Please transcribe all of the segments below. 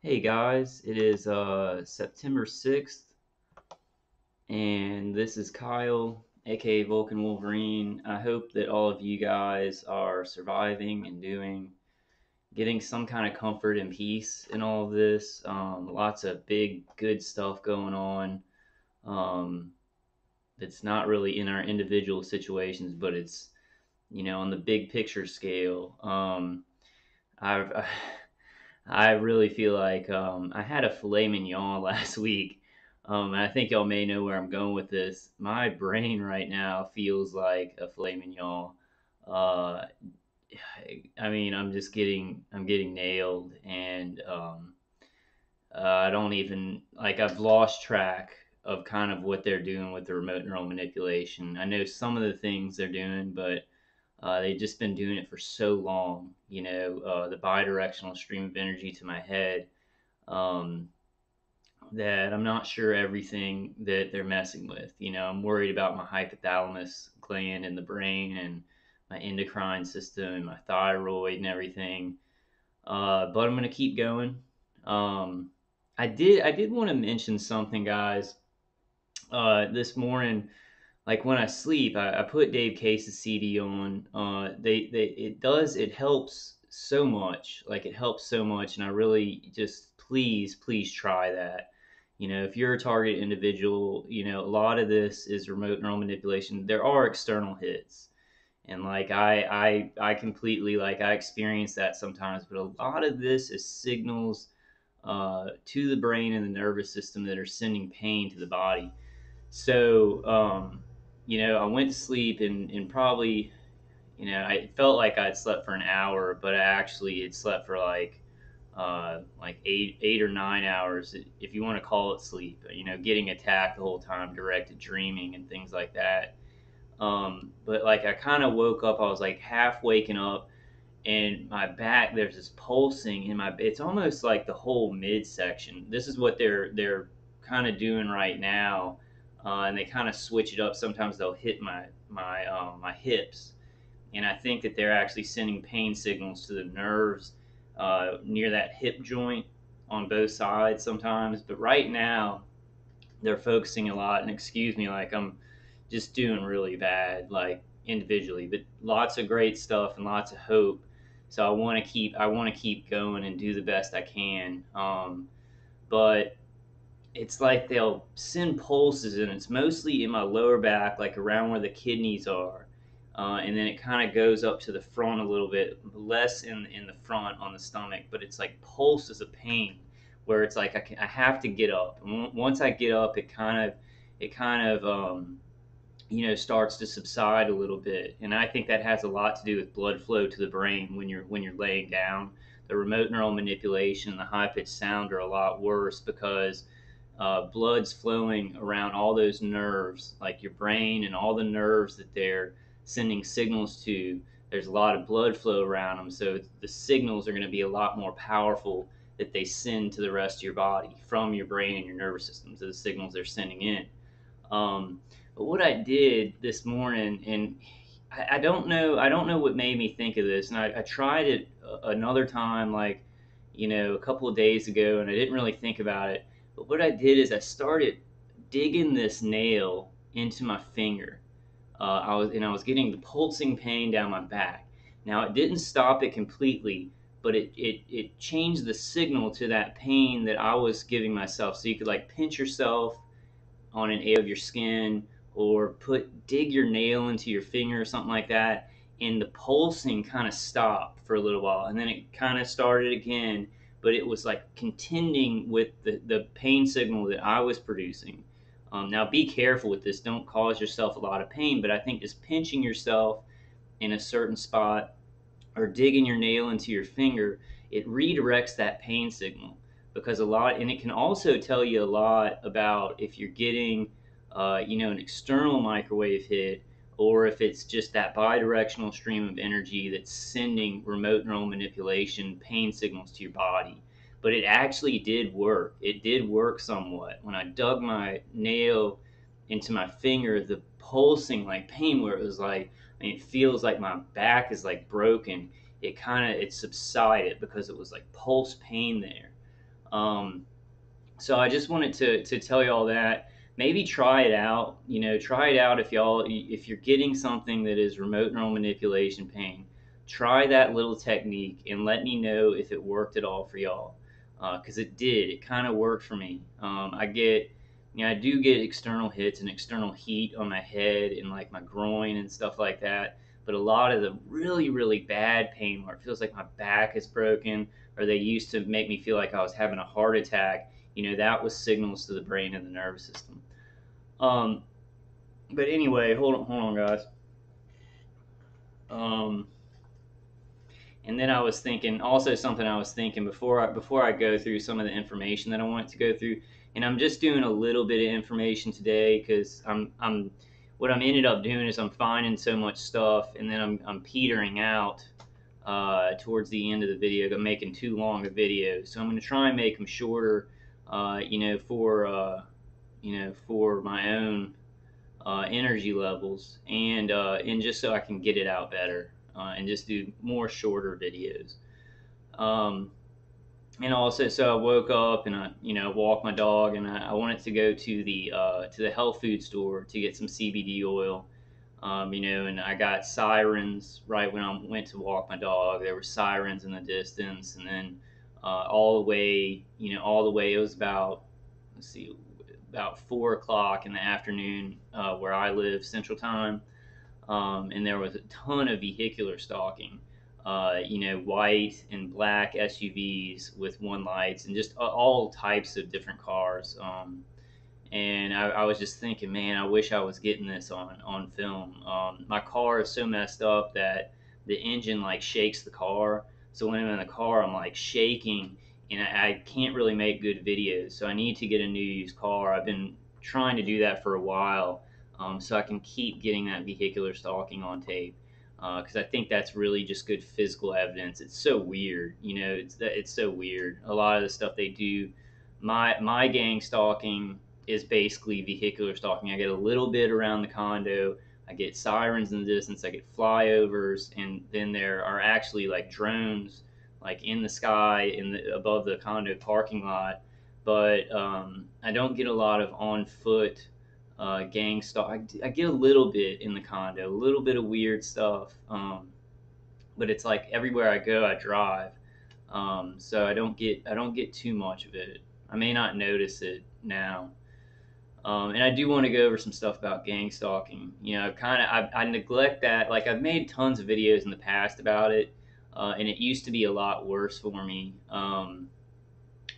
Hey guys, it is September 6th, and this is Kyle, aka Vulcan Wolverine. I hope that all of you guys are surviving and getting some kind of comfort and peace in all of this. Lots of big, good stuff going on um, that's not really in our individual situations, but it's, on the big picture scale. I've I really feel like I had a filet mignon last week. And I think y'all may know where I'm going with this. My brain right now feels like a filet mignon. Uh, I mean, I'm getting nailed, and I don't even like. I've lost track of kind of what they're doing with the remote neural manipulation. I know some of the things they're doing, but they've just been doing it for so long. The bidirectional stream of energy to my head, um, that I'm not sure everything that they're messing with. I'm worried about my hypothalamus gland in the brain and my endocrine system and my thyroid and everything. But I'm gonna keep going. Um, I did want to mention something, guys. This morning, like when I sleep, I put Dave Case's CD on. It helps so much. Like it helps so much, and I really just please try that. If you're a target individual, a lot of this is remote neural manipulation. There are external hits, and like I completely like I experience that sometimes, but a lot of this is signals to the brain and the nervous system that are sending pain to the body. So, I went to sleep and probably, I felt like I'd slept for an hour, but I actually had slept for like 8 or 9 hours, if you want to call it sleep. Getting attacked the whole time, directed dreaming and things like that. But like I kind of woke up, I was like half waking up, and my back there's this pulsing in my. It's almost like the whole midsection. This is what they're kind of doing right now, and they kind of switch it up. Sometimes they'll hit my hips, and I think that they're actually sending pain signals to the nerves near that hip joint on both sides sometimes. But right now they're focusing a lot. And excuse me, like I'm just doing really bad, like individually, but lots of great stuff and lots of hope. So I want to keep going and do the best I can. But it's like they'll send pulses, and it's mostly in my lower back, like around where the kidneys are. And then it kind of goes up to the front a little bit, less in the front on the stomach, but it's like pulses of pain, where it's like I have to get up. And once I get up, it kind of starts to subside a little bit, and I think that has a lot to do with blood flow to the brain when you're laying down. The remote neural manipulation and the high pitched sound are a lot worse because blood's flowing around all those nerves, like your brain and all the nerves that they're sending signals to. There's a lot of blood flow around them, so the signals are going to be a lot more powerful that they send to the rest of your body from your brain and your nervous system to the signals they're sending in. But what I did this morning, and I don't know what made me think of this, and I tried it another time, like a couple of days ago, and I didn't really think about it. But what I did is I started digging this nail into my finger. I was getting the pulsing pain down my back. Now it didn't stop it completely, but it changed the signal to that pain that I was giving myself. So you could like pinch yourself on an area of your skin, or dig your nail into your finger or something like that, and the pulsing kind of stopped for a little while, and then it kind of started again, but it was like contending with the pain signal that I was producing. Now be careful with this, don't cause yourself a lot of pain, but I think just pinching yourself in a certain spot or digging your nail into your finger, it redirects that pain signal. Because a lot, and it can also tell you a lot about if you're getting an external microwave hit, or if it's just that bidirectional stream of energy that's sending remote neural manipulation pain signals to your body. But it actually did work. It did work somewhat. When I dug my nail into my finger, the pulsing like pain, where it was like, it feels like my back is like broken. It subsided because it was like pulse pain there. Um, so I just wanted to tell you all that. Maybe try it out. You know, try it out if you're getting something that is remote neural manipulation pain. Try that little technique and let me know if it worked at all for y'all. Because it did. It kind of worked for me. I do get external hits and external heat on my head and like my groin and stuff like that. But a lot of the really, really bad pain where it feels like my back is broken, or they used to make me feel like I was having a heart attack, that was signals to the brain and the nervous system. Um, but anyway, hold on, guys. Um, and then I was thinking, also something I was thinking before I go through some of the information that I want to go through, and I'm just doing a little bit of information today because I'm what I'm ended up doing is I'm finding so much stuff, and then I'm petering out towards the end of the video. I'm making too long a video, so I'm going to try and make them shorter, for my own energy levels, and just so I can get it out better, and just do more shorter videos. Um, and also, so I woke up and I walked my dog, and I wanted to go to the health food store to get some CBD oil. And I got sirens right when I went to walk my dog. There were sirens in the distance, and then all the way, it was about, let's see, about 4 o'clock in the afternoon where I live, Central Time, and there was a ton of vehicular stalking. White and black SUVs with one lights, and just all types of different cars. And I was just thinking, man, I wish I was getting this on film. My car is so messed up that the engine like shakes the car. So when I'm in the car, I'm like shaking, and I can't really make good videos. So I need to get a new used car. I've been trying to do that for a while, so I can keep getting that vehicular stalking on tape. Because I think that's really just good physical evidence. It's so weird, it's so weird. A lot of the stuff they do, my gang stalking is basically vehicular stalking. I get a little bit around the condo. I get sirens in the distance. I get flyovers, and then there are actually like drones, like in the sky, above the condo parking lot. But I don't get a lot of on foot gang stalk. I get a little bit in the condo, a little bit of weird stuff. But it's like everywhere I go, I drive. So I don't get too much of it. I may not notice it now. And I do want to go over some stuff about gang stalking. I neglect that. Like I've made tons of videos in the past about it, and it used to be a lot worse for me.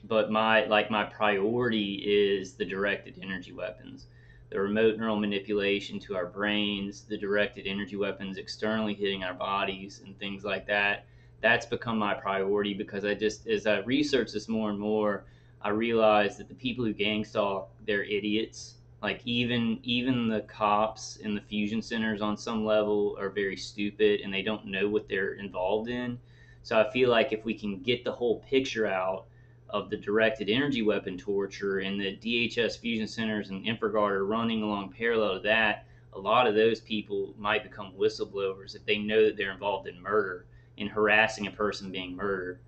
But my priority is the directed energy weapons, the remote neural manipulation to our brains, the directed energy weapons externally hitting our bodies, and things like that. That's become my priority because as I research this more and more, I realize that the people who gang stalk, they're idiots. Like even the cops in the fusion centers on some level are very stupid, and they don't know what they're involved in. So I feel like if we can get the whole picture out of the directed energy weapon torture, and the DHS fusion centers and InfraGard are running along parallel to that, a lot of those people might become whistleblowers if they know that they're involved in murder, in harassing a person being murdered.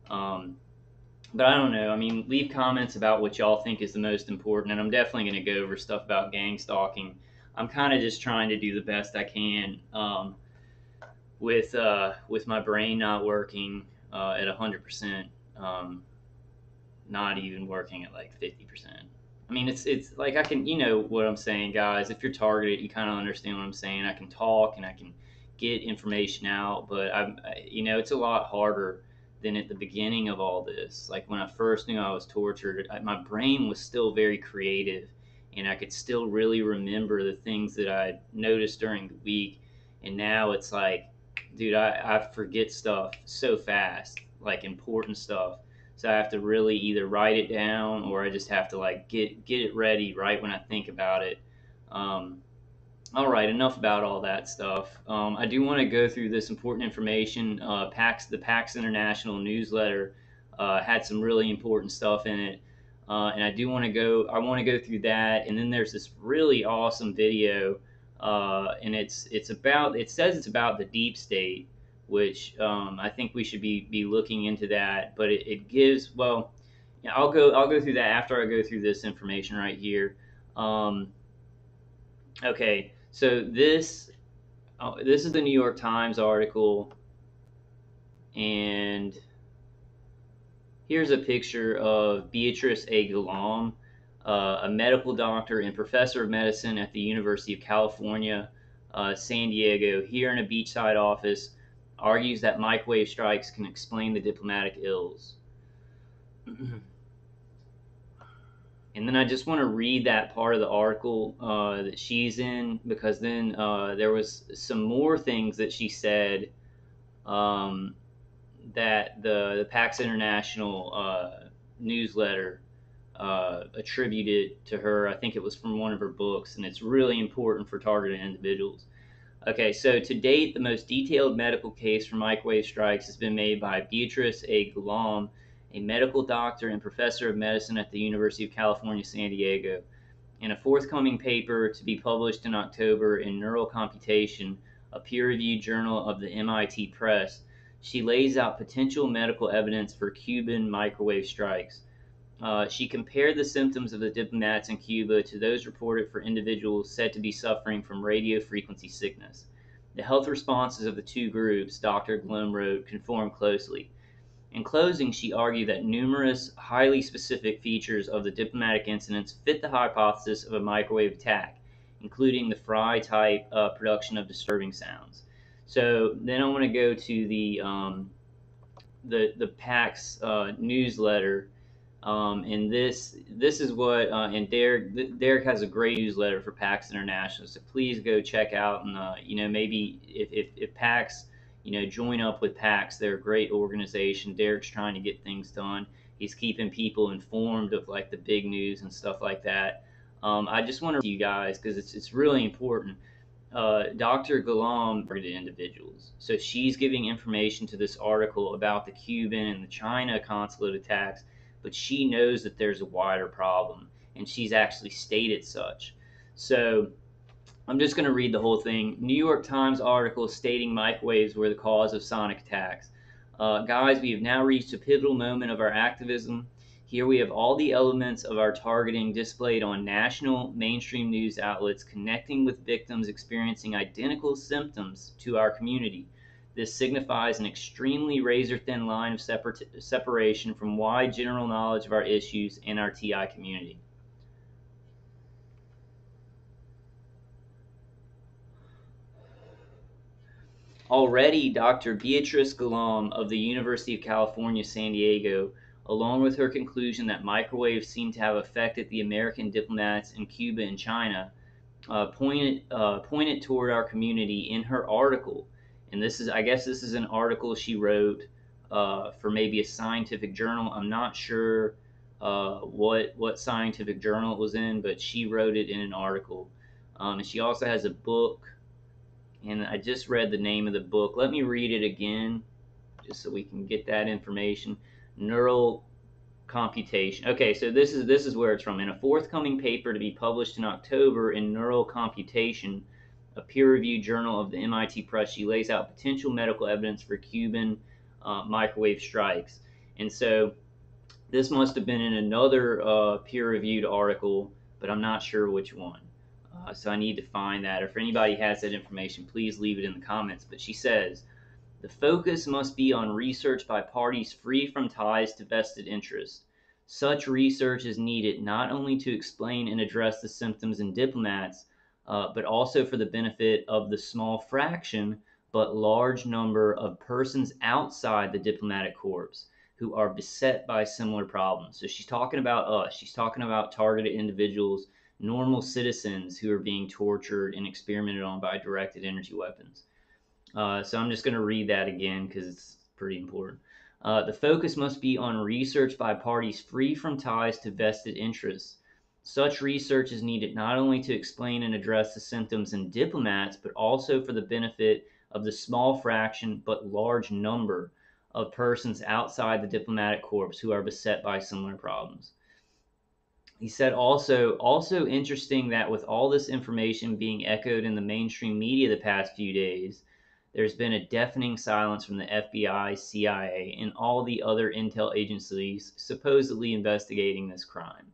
Um, but I don't know. I mean, leave comments about what y'all think is the most important, and I'm definitely going to go over stuff about gang stalking. I'm kind of just trying to do the best I can, with my brain not working at 100%. Not even working at like 50%. I mean, it's like I can, what I'm saying, guys. If you're targeted, you kind of understand what I'm saying. I can talk and I can get information out, but it's a lot harder than at the beginning of all this. Like when I first knew I was tortured, my brain was still very creative, and I could still really remember the things that I noticed during the week. And now it's like, dude, I forget stuff so fast, like important stuff. So I have to really either write it down, or I just have to like get it ready right when I think about it. Um, all right, enough about all that stuff. I do want to go through this important information. The PACTS International newsletter had some really important stuff in it, and I do want to go. I want to go through that, and then there's this really awesome video, and it's about. It says it's about the deep state, which I think we should be looking into that. But it gives, well, Yeah, I'll go through that after I go through this information right here. Um, okay, so this is the New York Times article, and here's a picture of Beatrice A. Gulam, a medical doctor and professor of medicine at the University of California, San Diego, here in a beachside office, argues that microwave strikes can explain the diplomatic ills. And then I just want to read that part of the article that she's in, because then there was some more things that she said, um, that the PACTS International newsletter attributed to her. I think it was from one of her books, and it's really important for targeted individuals. Okay, so to date, the most detailed medical case for microwave strikes has been made by Beatrice A. Gulam, a medical doctor and professor of medicine at the University of California, San Diego. In a forthcoming paper to be published in October in Neural Computation, a peer-reviewed journal of the MIT Press, she lays out potential medical evidence for Cuban microwave strikes. She compared the symptoms of the diplomats in Cuba to those reported for individuals said to be suffering from radio frequency sickness. The health responses of the two groups, Dr. Glom wrote, conform closely. In closing, she argued that numerous highly specific features of the diplomatic incidents fit the hypothesis of a microwave attack, including the Fry type production of disturbing sounds. So then I want to go to the PACS newsletter, and this is what and Derek has a great newsletter for PACS International. So please go check out, and maybe if PACS, join up with PACS. They're a great organization. Derek's trying to get things done. He's keeping people informed of like the big news and stuff like that. I just want to you guys, because it's really important. Dr. Galam targeted individuals. So she's giving information to this article about the Cuban and the China consulate attacks, but she knows that there's a wider problem, and she's actually stated such. So I'm just going to read the whole thing. New York Times article stating microwaves were the cause of sonic attacks. Guys, we have now reached a pivotal moment of our activism. Here we have all the elements of our targeting displayed on national mainstream news outlets, connecting with victims experiencing identical symptoms to our community. This signifies an extremely razor-thin line of separation from wide general knowledge of our issues and our TI community. Already, Dr. Beatrice Gulam of the University of California, San Diego, along with her conclusion that microwaves seem to have affected the American diplomats in Cuba and China, pointed toward our community in her article. And I guess this is an article she wrote for maybe a scientific journal. I'm not sure what scientific journal it was in, but she wrote it in an article. And she also has a book, and I just read the name of the book. Let me read it again, just so we can get that information. Neural Computation. Okay, so this is where it's from. In a forthcoming paper to be published in October in Neural Computation, a peer-reviewed journal of the MIT Press, she lays out potential medical evidence for Cuban microwave strikes. And so this must have been in another peer-reviewed article, but I'm not sure which one. So I need to find that. Or if anybody has that information, please leave it in the comments. But she says, the focus must be on research by parties free from ties to vested interests. Such research is needed not only to explain and address the symptoms in diplomats, but also for the benefit of the small fraction but large number of persons outside the diplomatic corps who are beset by similar problems. So she's talking about us. She's talking about targeted individuals, normal citizens who are being tortured and experimented on by directed energy weapons. So I'm just going to read that again because it's pretty important. The focus must be on research by parties free from ties to vested interests. Such research is needed not only to explain and address the symptoms in diplomats, but also for the benefit of the small fraction but large number of persons outside the diplomatic corps who are beset by similar problems. He said also interesting that with all this information being echoed in the mainstream media the past few days, there's been a deafening silence from the FBI, CIA, and all the other intel agencies supposedly investigating this crime.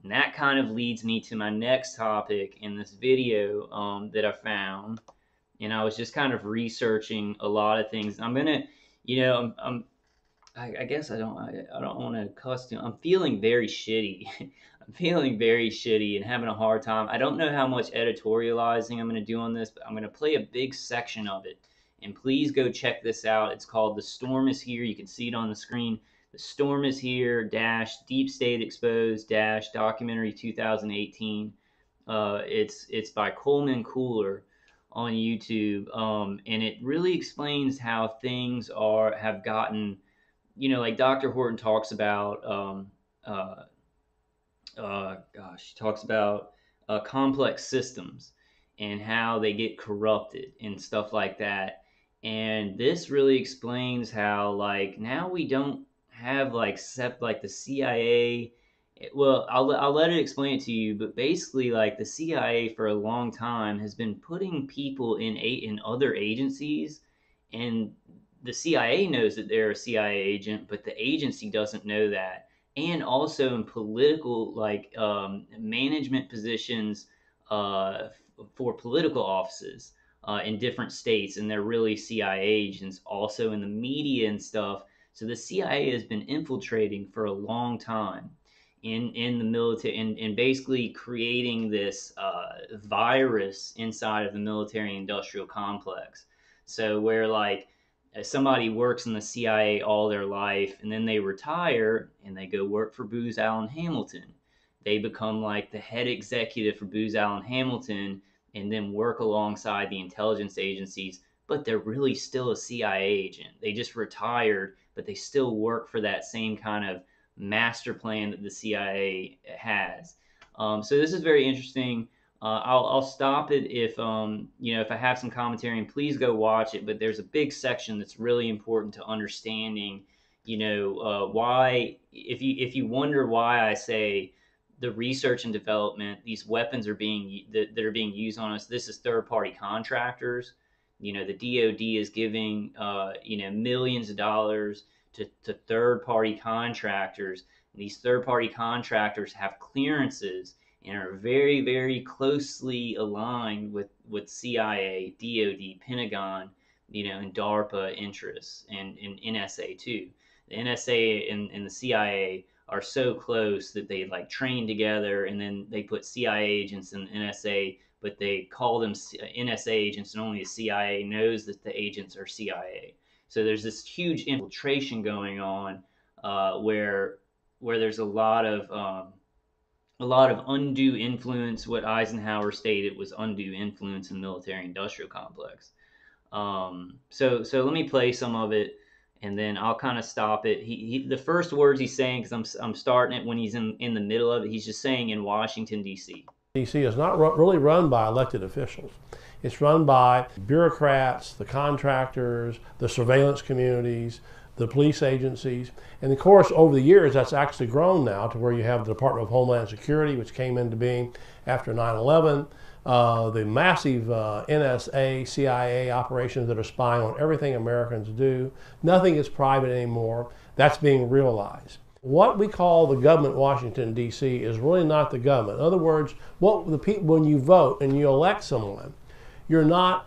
And that kind of leads me to my next topic in this video that I found. And I was just kind of researching a lot of things. I'm gonna, I guess I don't want to cuss too. I'm feeling very shitty. I'm feeling very shitty and having a hard time. I don't know how much editorializing I'm going to do on this, but I'm going to play a big section of it. And please go check this out. It's called "The Storm is Here." You can see it on the screen. "The Storm is Here" - Deep State Exposed - documentary 2018. It's by Coleman Cooler on YouTube, and it really explains how things have gotten. Like Dr. Horton talks about, he talks about complex systems and how they get corrupted and stuff like that. And this really explains how, like, now we don't have like the CIA. Well, I'll let it explain it to you, but basically, like, the CIA for a long time has been putting people in other agencies, and the CIA knows that they're a CIA agent, but the agency doesn't know that. And also in political, management positions for political offices in different states, and they're really CIA agents. Also in the media and stuff. So the CIA has been infiltrating for a long time in the military, and basically creating this virus inside of the military-industrial complex. So where, like, somebody works in the CIA all their life, and then they retire and they go work for Booz Allen Hamilton. They become like the head executive for Booz Allen Hamilton, and then work alongside the intelligence agencies, but they're really still a CIA agent. They just retired, but they still work for that same kind of master plan that the CIA has. So this is very interesting. I'll stop it if if I have some commentary, and please go watch it. But there's a big section that's really important to understanding, why, if you wonder why I say the research and development, these weapons that are being used on us. This is third-party contractors. The DoD is giving millions of dollars to third-party contractors. These third-party contractors have clearances and are very, very closely aligned with CIA, DoD, Pentagon, and DARPA interests, and NSA too. The NSA and the CIA are so close that they like train together, and then they put CIA agents in NSA, but they call them NSA agents, and only the CIA knows that the agents are CIA. So there's this huge infiltration going on, where there's a lot of undue influence. What Eisenhower stated was undue influence in the military-industrial complex. So let me play some of it, and then I'll kind of stop it. The first words he's saying, because I'm starting it when he's in the middle of it, he's just saying in Washington, D.C. D.C. is not really run by elected officials. It's run by bureaucrats, the contractors, the surveillance communities, the police agencies. And of course, over the years, that's actually grown now to where you have the Department of Homeland Security, which came into being after 9/11, the massive NSA, CIA operations that are spying on everything Americans do. Nothing is private anymore. That's being realized. What we call the government, Washington, D.C., is really not the government. In other words, when you vote and you elect someone, you're not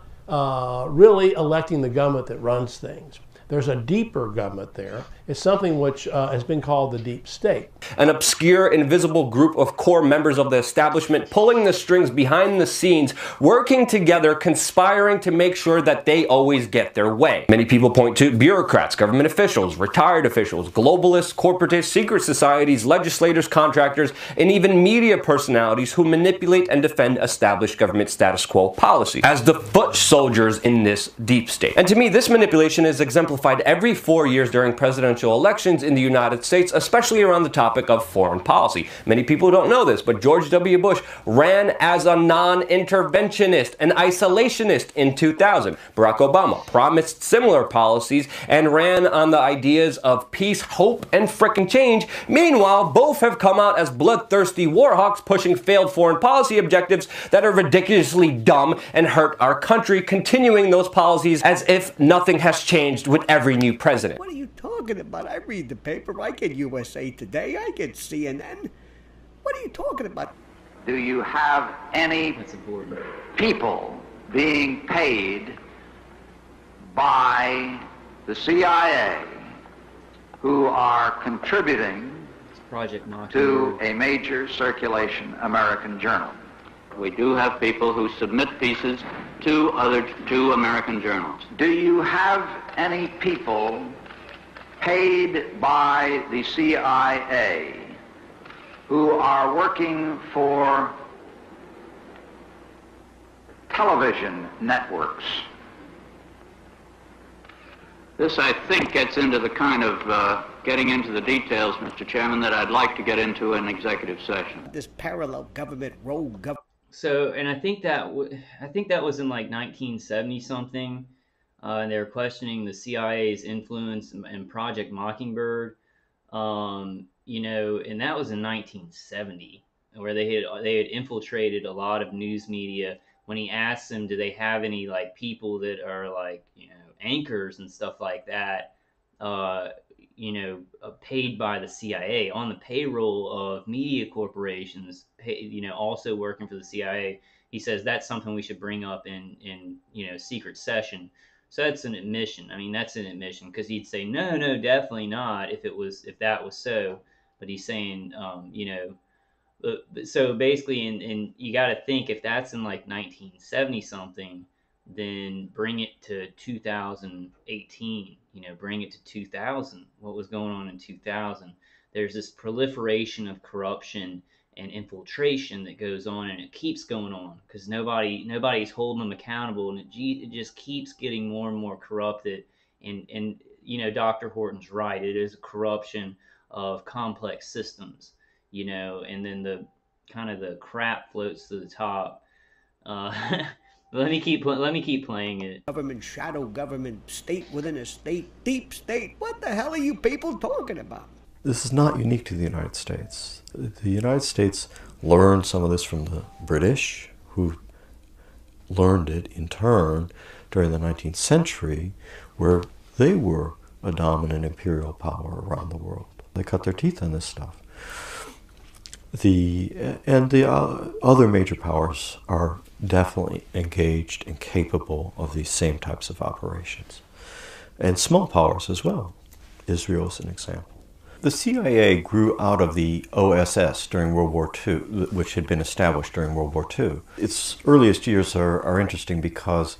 really electing the government that runs things. There's a deeper government there. It's something which has been called the deep state. An obscure, invisible group of core members of the establishment pulling the strings behind the scenes, working together, conspiring to make sure that they always get their way. Many people point to bureaucrats, government officials, retired officials, globalists, corporatists, secret societies, legislators, contractors, and even media personalities who manipulate and defend established government status quo policies as the foot soldiers in this deep state. And to me, this manipulation is exemplified every 4 years during presidential presidential elections in the United States, especially around the topic of foreign policy. Many people don't know this, but George W. Bush ran as a non-interventionist, an isolationist in 2000. Barack Obama promised similar policies and ran on the ideas of peace, hope, and frickin' change. Meanwhile, both have come out as bloodthirsty warhawks pushing failed foreign policy objectives that are ridiculously dumb and hurt our country, continuing those policies as if nothing has changed with every new president. What are you talking about? I read the paper. I get USA Today. I get CNN. What are you talking about? Do you have any people being paid by the CIA who are contributing to a major circulation American journal? We do have people who submit pieces to American journals. Do you have any people paid by the CIA who are working for television networks? This, I think, gets into the kind of getting into the details, Mr. Chairman, that I'd like to get into in executive session. This parallel government, rogue government. So, and I think that was in like 1970 something, and they were questioning the CIA's influence in Project Mockingbird, you know, and that was in 1970, where they had infiltrated a lot of news media. When he asked them, do they have any like people that are like, you know, anchors and stuff like that, you know, paid by the CIA on the payroll of media corporations, you know, also working for the CIA. He says that's something we should bring up in you know, secret session. So that's an admission. I mean, that's an admission, because he'd say no, definitely not if that was so. But he's saying, you know, so basically, and you got to think, if that's in like 1970 something, then bring it to 2018, you know, bring it to 2000. What was going on in 2000? There's this proliferation of corruption and infiltration that goes on, and it keeps going on because nobody's holding them accountable, and it just keeps getting more and more corrupted. And you know, Dr. Horton's right. It is a corruption of complex systems, you know, and then the kind of the crap floats to the top. Let me keep playing it. Government, shadow government, state within a state, deep state. What the hell are you people talking about? This is not unique to the United States. The United States learned some of this from the British, who learned it in turn during the 19th century, where they were a dominant imperial power around the world. They cut their teeth on this stuff. The other major powers are definitely engaged and capable of these same types of operations. And small powers as well. Israel is an example. The CIA grew out of the OSS during World War II, which had been established during World War II. Its earliest years are interesting because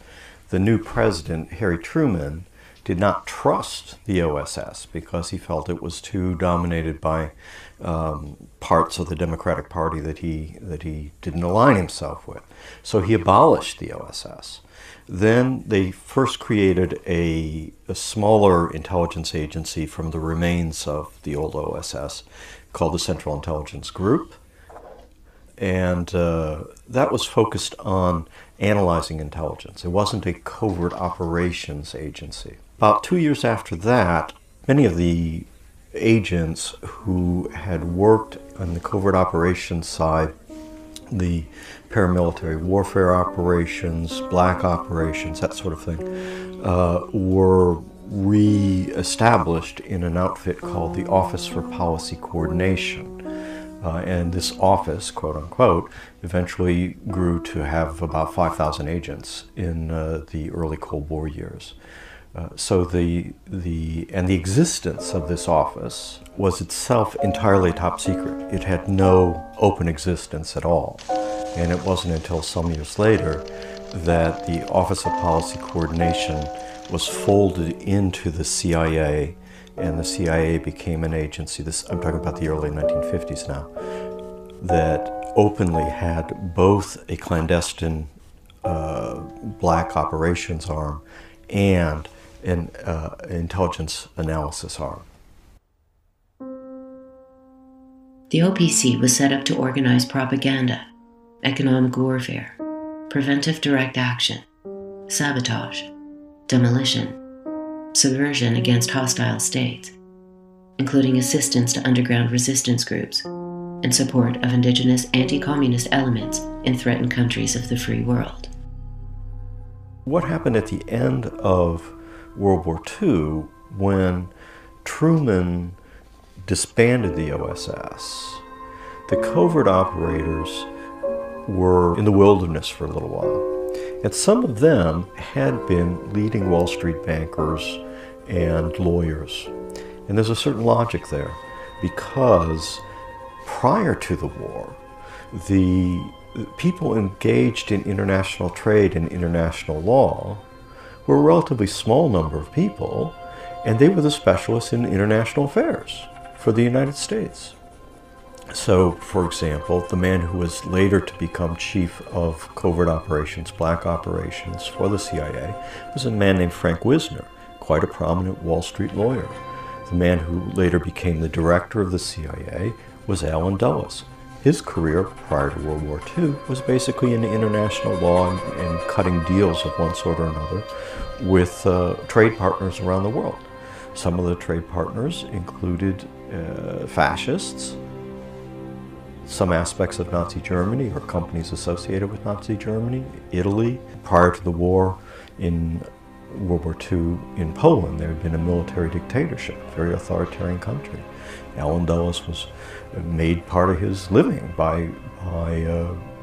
the new president, Harry Truman, did not trust the OSS because he felt it was too dominated by parts of the Democratic Party that he didn't align himself with. So he abolished the OSS. Then they first created a smaller intelligence agency from the remains of the old OSS called the Central Intelligence Group. And that was focused on analyzing intelligence. It wasn't a covert operations agency. About 2 years after that, many of the agents who had worked on the covert operations side, the paramilitary warfare operations, black operations, that sort of thing, were re-established in an outfit called the Office for Policy Coordination. And this office, quote unquote, eventually grew to have about 5,000 agents in the early Cold War years. So the existence of this office was itself entirely top secret. It had no open existence at all. And it wasn't until some years later that the Office of Policy Coordination was folded into the CIA, and the CIA became an agency, I'm talking about the early 1950s now, that openly had both a clandestine black operations arm and an intelligence analysis arm. The OPC was set up to organize propaganda, economic warfare, preventive direct action, sabotage, demolition, subversion against hostile states, including assistance to underground resistance groups and support of indigenous anti-communist elements in threatened countries of the free world. What happened at the end of World War II when Truman disbanded the OSS? The covert operators were in the wilderness for a little while, and some of them had been leading Wall Street bankers and lawyers. And there's a certain logic there, because prior to the war, the people engaged in international trade and international law were a relatively small number of people, and they were the specialists in international affairs for the United States. So, for example, the man who was later to become chief of covert operations, black operations for the CIA, was a man named Frank Wisner, quite a prominent Wall Street lawyer. The man who later became the director of the CIA was Allen Dulles. His career prior to World War II was basically in international law and cutting deals of one sort or another with trade partners around the world. Some of the trade partners included fascists, some aspects of Nazi Germany or companies associated with Nazi Germany, Italy. Prior to the war in World War II in Poland, there had been a military dictatorship, a very authoritarian country. Allen Dulles was made part of his living by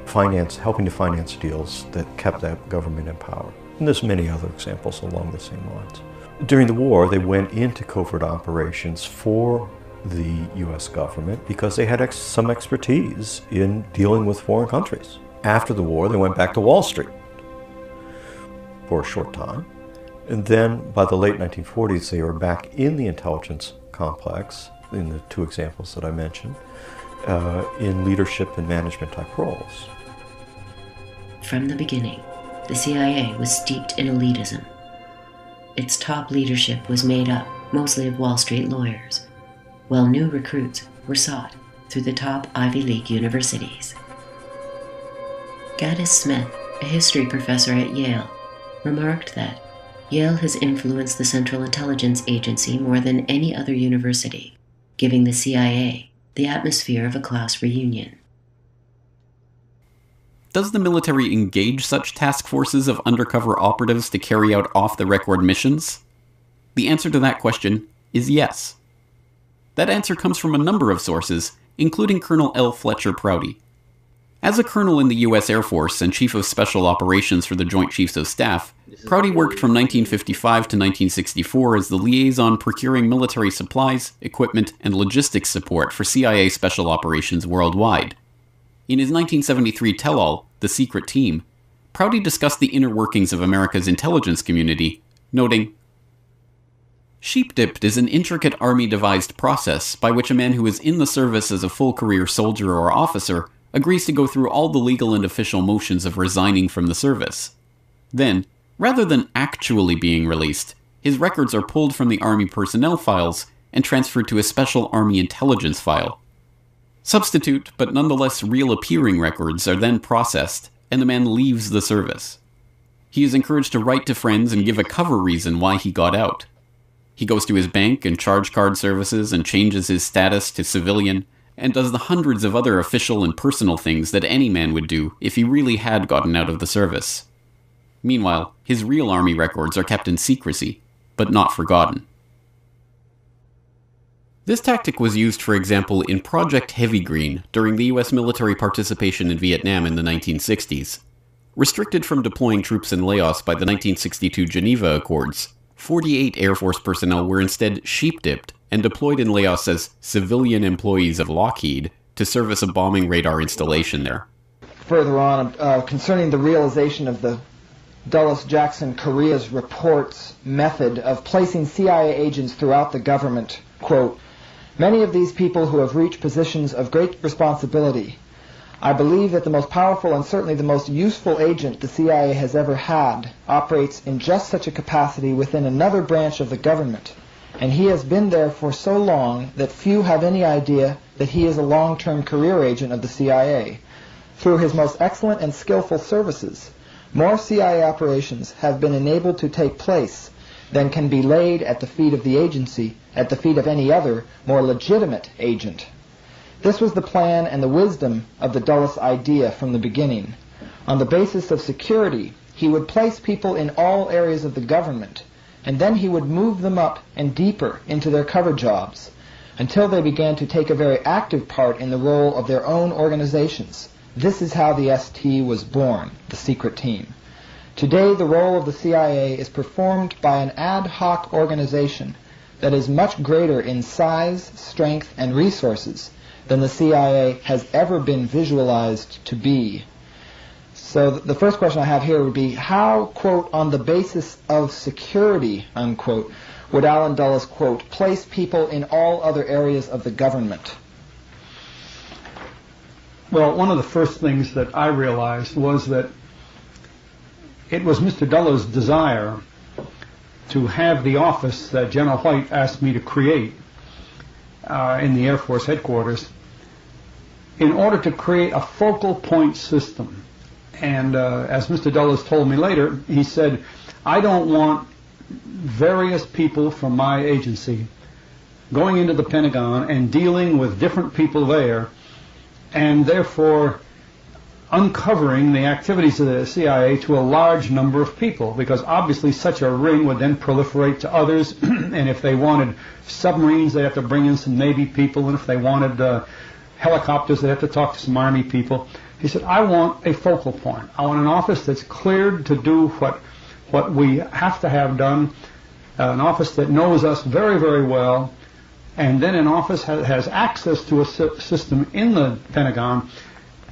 helping to finance deals that kept that government in power. And there's many other examples along the same lines. During the war, they went into covert operations for the U.S. government because they had some expertise in dealing with foreign countries. After the war, they went back to Wall Street for a short time. And then by the late 1940s, they were back in the intelligence complex, in the two examples that I mentioned, in leadership and management type roles. From the beginning, the CIA was steeped in elitism. Its top leadership was made up mostly of Wall Street lawyers, while new recruits were sought through the top Ivy League universities. Gaddis Smith, a history professor at Yale, remarked that Yale has influenced the Central Intelligence Agency more than any other university, giving the CIA the atmosphere of a class reunion. Does the military engage such task forces of undercover operatives to carry out off-the-record missions? The answer to that question is yes. That answer comes from a number of sources, including Colonel L. Fletcher Prouty. As a colonel in the U.S. Air Force and Chief of Special Operations for the Joint Chiefs of Staff, Prouty worked from 1955 to 1964 as the liaison procuring military supplies, equipment, and logistics support for CIA Special Operations worldwide. In his 1973 tell-all, The Secret Team, Prouty discussed the inner workings of America's intelligence community, noting, "Sheep-dipped is an intricate army-devised process by which a man who is in the service as a full-career soldier or officer agrees to go through all the legal and official motions of resigning from the service. Then, rather than actually being released, his records are pulled from the Army personnel files and transferred to a special Army intelligence file. Substitute, but nonetheless real-appearing records are then processed, and the man leaves the service. He is encouraged to write to friends and give a cover reason why he got out. He goes to his bank and charge card services and changes his status to civilian, and does the hundreds of other official and personal things that any man would do if he really had gotten out of the service. Meanwhile, his real Army records are kept in secrecy, but not forgotten." This tactic was used, for example, in Project Heavy Green during the US military participation in Vietnam in the 1960s. Restricted from deploying troops in Laos by the 1962 Geneva Accords, 48 Air Force personnel were instead sheep-dipped and deployed in Laos as civilian employees of Lockheed to service a bombing radar installation there. Further on, concerning the realization of the Dulles-Jackson Korea's report's method of placing CIA agents throughout the government, quote, "Many of these people who have reached positions of great responsibility, I believe that the most powerful and certainly the most useful agent the CIA has ever had operates in just such a capacity within another branch of the government, and he has been there for so long that few have any idea that he is a long-term career agent of the CIA. Through his most excellent and skillful services, more CIA operations have been enabled to take place than can be laid at the feet of the agency, at the feet of any other, more legitimate agent. This was the plan and the wisdom of the Dulles idea from the beginning. On the basis of security, he would place people in all areas of the government, and then he would move them up and deeper into their cover jobs, until they began to take a very active part in the role of their own organizations. This is how the ST was born, the secret team. Today, the role of the CIA is performed by an ad hoc organization that is much greater in size, strength, and resources than the CIA has ever been visualized to be. So the first question I have here would be, how, quote, on the basis of security, unquote, would Allen Dulles, quote, place people in all other areas of the government? Well, one of the first things that I realized was that it was Mr. Dulles' desire to have the office that General White asked me to create in the Air Force headquarters in order to create a focal point system. And as Mr. Dulles told me later, he said, I don't want various people from my agency going into the Pentagon and dealing with different people there, and therefore uncovering the activities of the CIA to a large number of people, because obviously such a ring would then proliferate to others, and if they wanted submarines, they'd have to bring in some Navy people, and if they wanted helicopters, they'd have to talk to some Army people. He said, I want a focal point. I want an office that's cleared to do what we have to have done, an office that knows us very, very well, and then an office has access to a system in the Pentagon,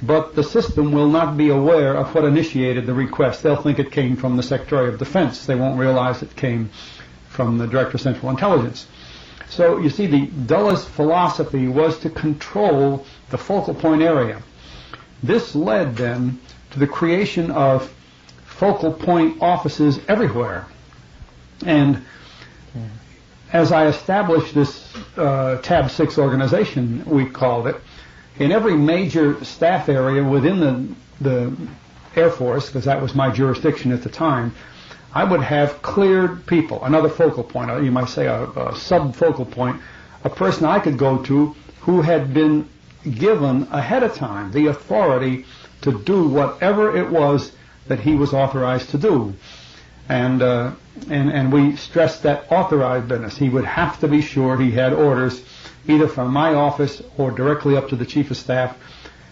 but the system will not be aware of what initiated the request. They'll think it came from the Secretary of Defense. They won't realize it came from the Director of Central Intelligence. So you see, the Dulles philosophy was to control the focal point area. This led then to the creation of focal point offices everywhere. And as I established this Tab 6 organization, we called it, in every major staff area within the Air Force, because that was my jurisdiction at the time, I would have cleared people, another focal point, you might say a sub-focal point, a person I could go to who had been given ahead of time the authority to do whatever it was that he was authorized to do. And we stressed that authorized business. He would have to be sure he had orders either from my office or directly up to the Chief of Staff,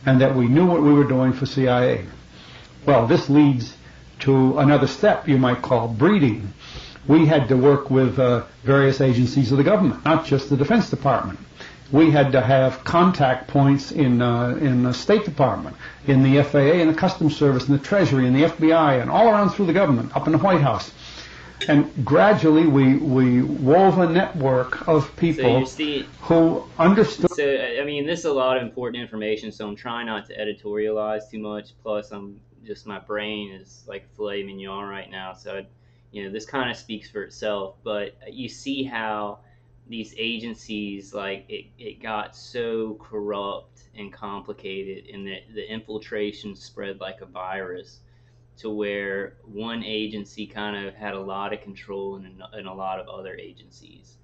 and that we knew what we were doing for CIA. Well, this leads to another step you might call breeding. We had to work with various agencies of the government, not just the Defense Department. We had to have contact points in the State Department, in the FAA, in the Customs Service, in the Treasury, in the FBI, and all around through the government, up in the White House. And gradually we wove a network of people who understood. So, I mean, this is a lot of important information, so I'm trying not to editorialize too much. Plus, my brain is like filet mignon right now. So, this kind of speaks for itself. But you see how these agencies, like, it got so corrupt and complicated, and the infiltration spread like a virus, to where one agency kind of had a lot of control in a lot of other agencies.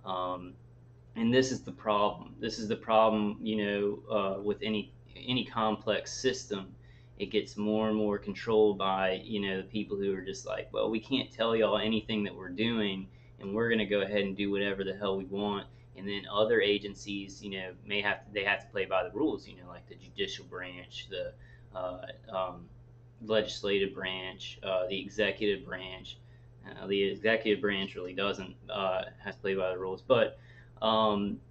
And this is the problem. This is the problem, with any complex system. It gets more and more controlled by, the people who are just like, well, we can't tell y'all anything that we're doing, and we're going to go ahead and do whatever the hell we want. And then other agencies, they have to play by the rules, like the judicial branch, the legislative branch, the executive branch. The executive branch really doesn't have to play by the rules, but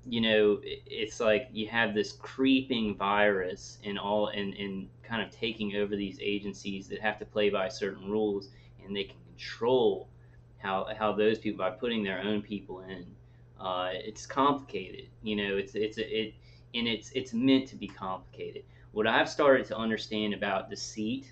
it's like you have this creeping virus in kind of taking over these agencies that have to play by certain rules, and they can control how those people, by putting their own people in. It's complicated, it's meant to be complicated. What I've started to understand about deceit,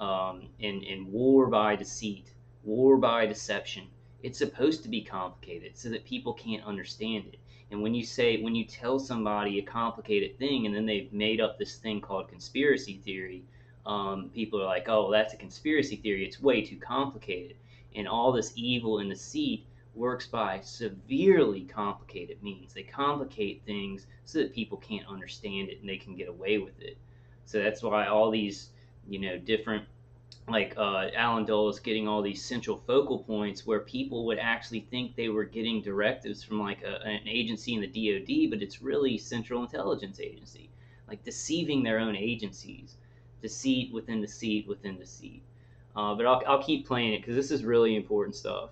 and war by deceit, war by deception, It's supposed to be complicated so that people can't understand it. And when you tell somebody a complicated thing and then they've made up this thing called conspiracy theory, people are like, oh, that's a conspiracy theory. It's way too complicated. And all this evil and deceit works by severely complicated means. They complicate things so that people can't understand it and they can get away with it. So that's why all these, different, like Alan Dulles getting all these central focal points where people would actually think they were getting directives from like an agency in the DoD, but it's really Central Intelligence Agency, like deceiving their own agencies, deceit within deceit within deceit. But I'll keep playing it because this is really important stuff.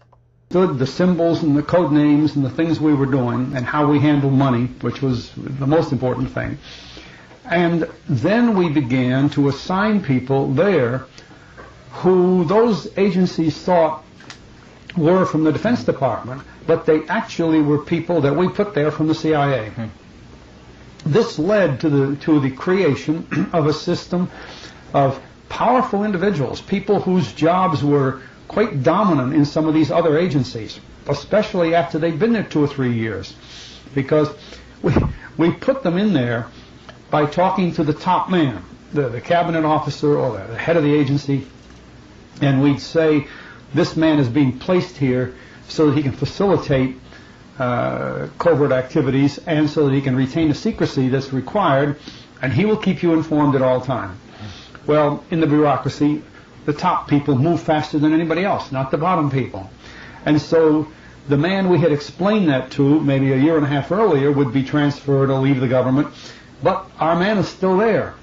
The symbols and the code names and the things we were doing and how we handled money, which was the most important thing. And then we began to assign people there who those agencies thought were from the Defense Department, but they actually were people that we put there from the CIA. This led to the creation of a system of powerful individuals, people whose jobs were quite dominant in some of these other agencies, especially after they'd been there 2 or 3 years, because we put them in there by talking to the top man, the cabinet officer or the head of the agency, and we'd say, this man is being placed here so that he can facilitate covert activities and so that he can retain the secrecy that's required, and he will keep you informed at all times. Well, in the bureaucracy, the top people move faster than anybody else, not the bottom people. And so the man we had explained that to maybe a year and a half earlier would be transferred or leave the government, but our man is still there.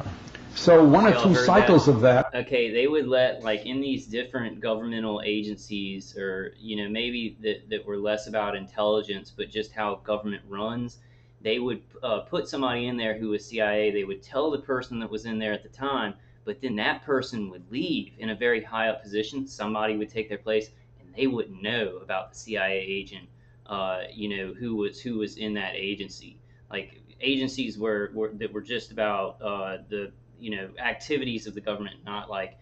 So one or two cycles of that. Okay, they would let, like, in these different governmental agencies, or, maybe that were less about intelligence, but just how government runs, they would put somebody in there who was CIA. They would tell the person that was in there at the time, but then that person would leave in a very high up position. Somebody would take their place, and they wouldn't know about the CIA agent, who was in that agency. Like, agencies that were just about the activities of the government, not like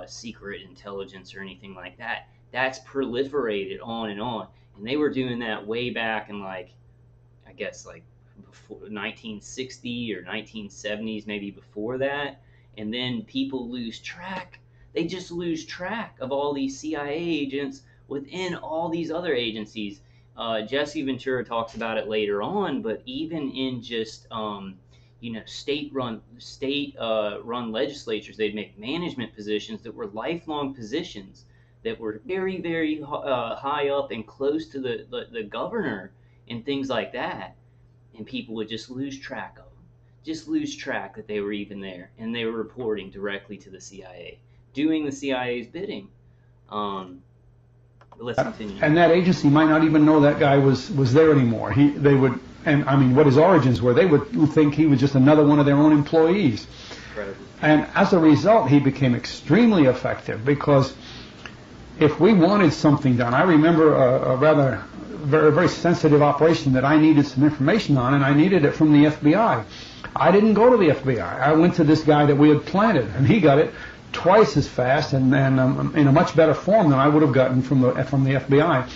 secret intelligence or anything like that. That's proliferated on, and they were doing that way back in, like, I guess, like before 1960 or 1970s, maybe before that. And then people lose track. They just lose track of all these CIA agents within all these other agencies. Jesse Ventura talks about it later on, but even in just state-run legislatures, they'd make management positions that were lifelong positions that were very, very high up and close to the governor and things like that, and people would just lose track of them, just lose track that they were even there, and they were reporting directly to the CIA, doing the CIA's bidding. Let's continue. And that agency might not even know that guy was there anymore. They would. And I mean, what his origins were, they would think he was just another one of their own employees. Incredible. And as a result, he became extremely effective, because if we wanted something done, I remember a rather very sensitive operation that I needed some information on, and I needed it from the FBI. I didn't go to the FBI. I went to this guy that we had planted, and he got it twice as fast and in a much better form than I would have gotten from the FBI.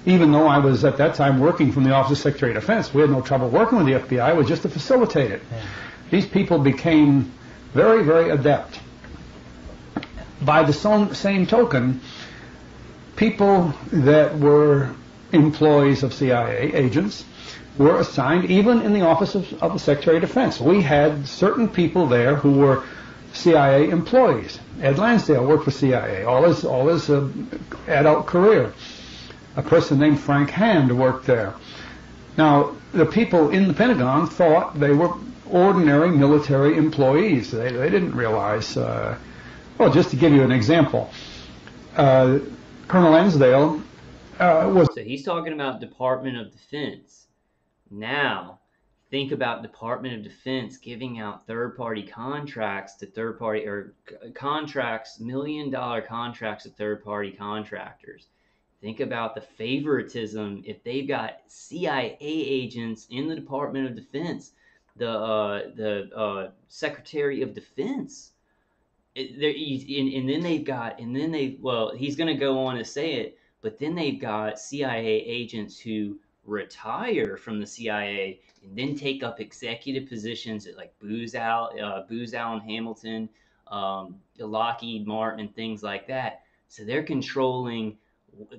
Even though I was at that time working from the Office of Secretary of Defense, we had no trouble working with the FBI. It was just to facilitate it. Yeah. These people became very, very adept. By the same token, people that were employees of CIA agents were assigned, even in the Office of the Secretary of Defense. We had certain people there who were CIA employees. Ed Lansdale worked for CIA all his adult career. A person named Frank Hand worked there. Now, the people in the Pentagon thought they were ordinary military employees. They didn't realize, well, just to give you an example, Colonel Lansdale was... So he's talking about Department of Defense. Now, think about Department of Defense giving out third-party contracts to third-party, or contracts, million-dollar contracts to third-party contractors. Think about the favoritism if they've got CIA agents in the Department of Defense, the Secretary of Defense. Well, he's going to go on to say it, But then they've got CIA agents who retire from the CIA and then take up executive positions at like Booz Allen Hamilton, Lockheed Martin, and things like that. So they're controlling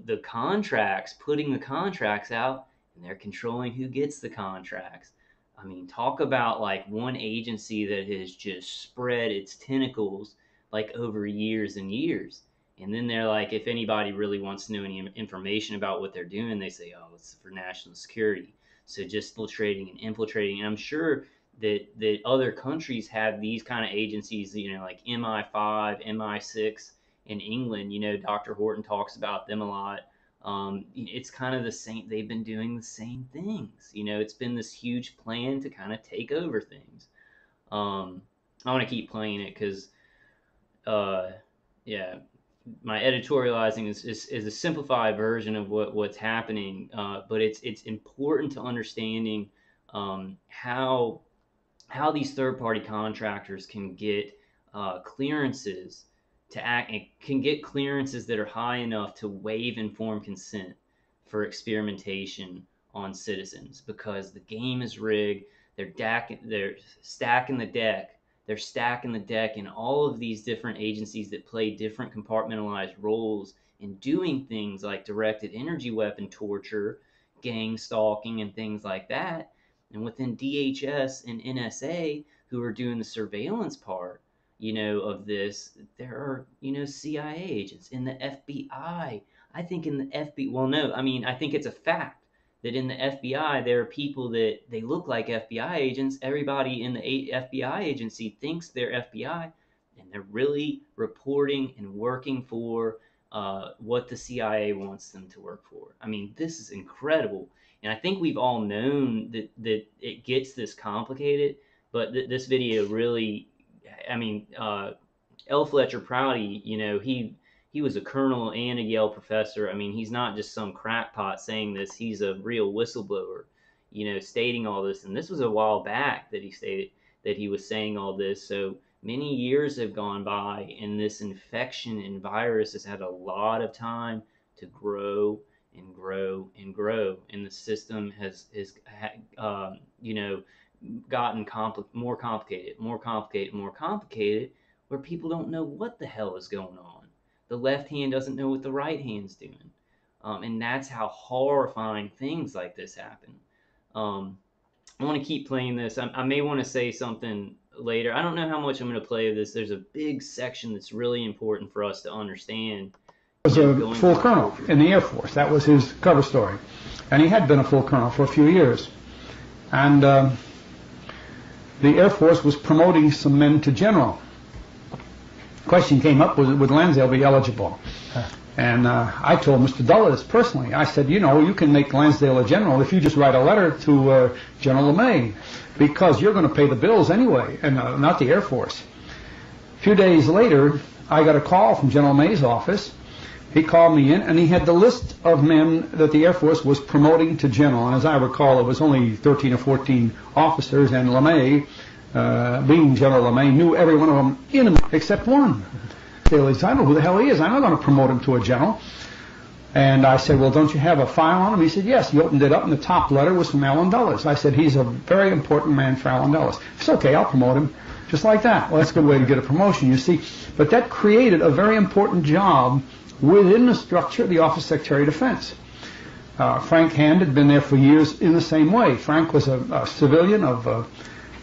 the contracts, putting the contracts out, and they're controlling who gets the contracts. I mean, talk about like one agency that has just spread its tentacles like over years and years. And then they're like, if anybody really wants to know any information about what they're doing, they say, oh, it's for national security. So just infiltrating and infiltrating. And I'm sure that other countries have these kind of agencies, like MI5, MI6 in England. Dr. Horton talks about them a lot. It's kind of the same. They've been doing the same things. It's been this huge plan to kind of take over things. I want to keep playing it because, yeah, my editorializing is a simplified version of what's happening, but it's important to understanding how these third-party contractors can get clearances to act, and can get clearances that are high enough to waive informed consent for experimentation on citizens, because the game is rigged. They're stacking the deck. They're stacking the deck in all of these different agencies that play different compartmentalized roles in doing things like directed energy weapon torture, gang stalking, and things like that. And within DHS and NSA, who are doing the surveillance part, of this, there are, CIA agents in the FBI. I think in the FBI, well, no, I mean, I think it's a fact that in the FBI, there are people that they look like FBI agents. Everybody in the FBI agency thinks they're FBI, and they're really reporting and working for what the CIA wants them to work for. I mean, this is incredible. And I think we've all known that it gets this complicated, but this video really, I mean, L. Fletcher Prouty, he was a colonel and a Yale professor. I mean, he's not just some crackpot saying this. He's a real whistleblower, stating all this. And this was a while back that he stated that he was saying all this. So many years have gone by, and this infection and virus has had a lot of time to grow and grow and grow. And the system has gotten more complicated, where people don't know what the hell is going on. The left hand doesn't know what the right hand's doing. And that's how horrifying things like this happen. I want to keep playing this. I may want to say something later. I don't know how much I'm going to play of this. There's a big section that's really important for us to understand. He was a full colonel in the Air Force. That was his cover story. And he had been a full colonel for a few years. And the Air Force was promoting some men to general. Question came up, would Lansdale be eligible? And I told Mr. Dulles personally, I said, you can make Lansdale a general if you just write a letter to General LeMay, because you're going to pay the bills anyway, and not the Air Force. A few days later, I got a call from General LeMay's office. He called me in, and he had the list of men that the Air Force was promoting to general. And as I recall, it was only 13 or 14 officers, and LeMay, being General LeMay, knew every one of them intimately except one. I don't know who the hell he is. I'm not going to promote him to a general. And I said, well, don't you have a file on him? He said, yes. He opened it up, and the top letter was from Allen Dulles. I said, he's a very important man for Allen Dulles. It's okay, I'll promote him. Just like that. Well, that's a good way to get a promotion, you see. But that created a very important job within the structure of the Office of Secretary of Defense. Frank Hand had been there for years in the same way. Frank was a civilian of...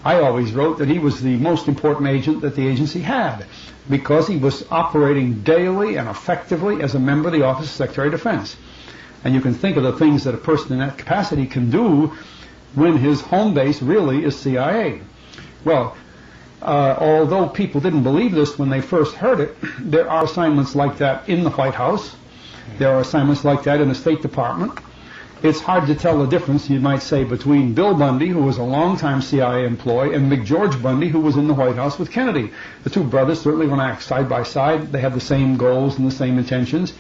I always wrote that he was the most important agent that the agency had, because he was operating daily and effectively as a member of the Office of Secretary of Defense. And you can think of the things that a person in that capacity can do when his home base really is CIA. Well, although people didn't believe this when they first heard it, there are assignments like that in the White House. There are assignments like that in the State Department. It's hard to tell the difference, you might say, between Bill Bundy, who was a longtime CIA employee, and McGeorge Bundy, who was in the White House with Kennedy. The two brothers certainly went act side by side. They had the same goals and the same intentions.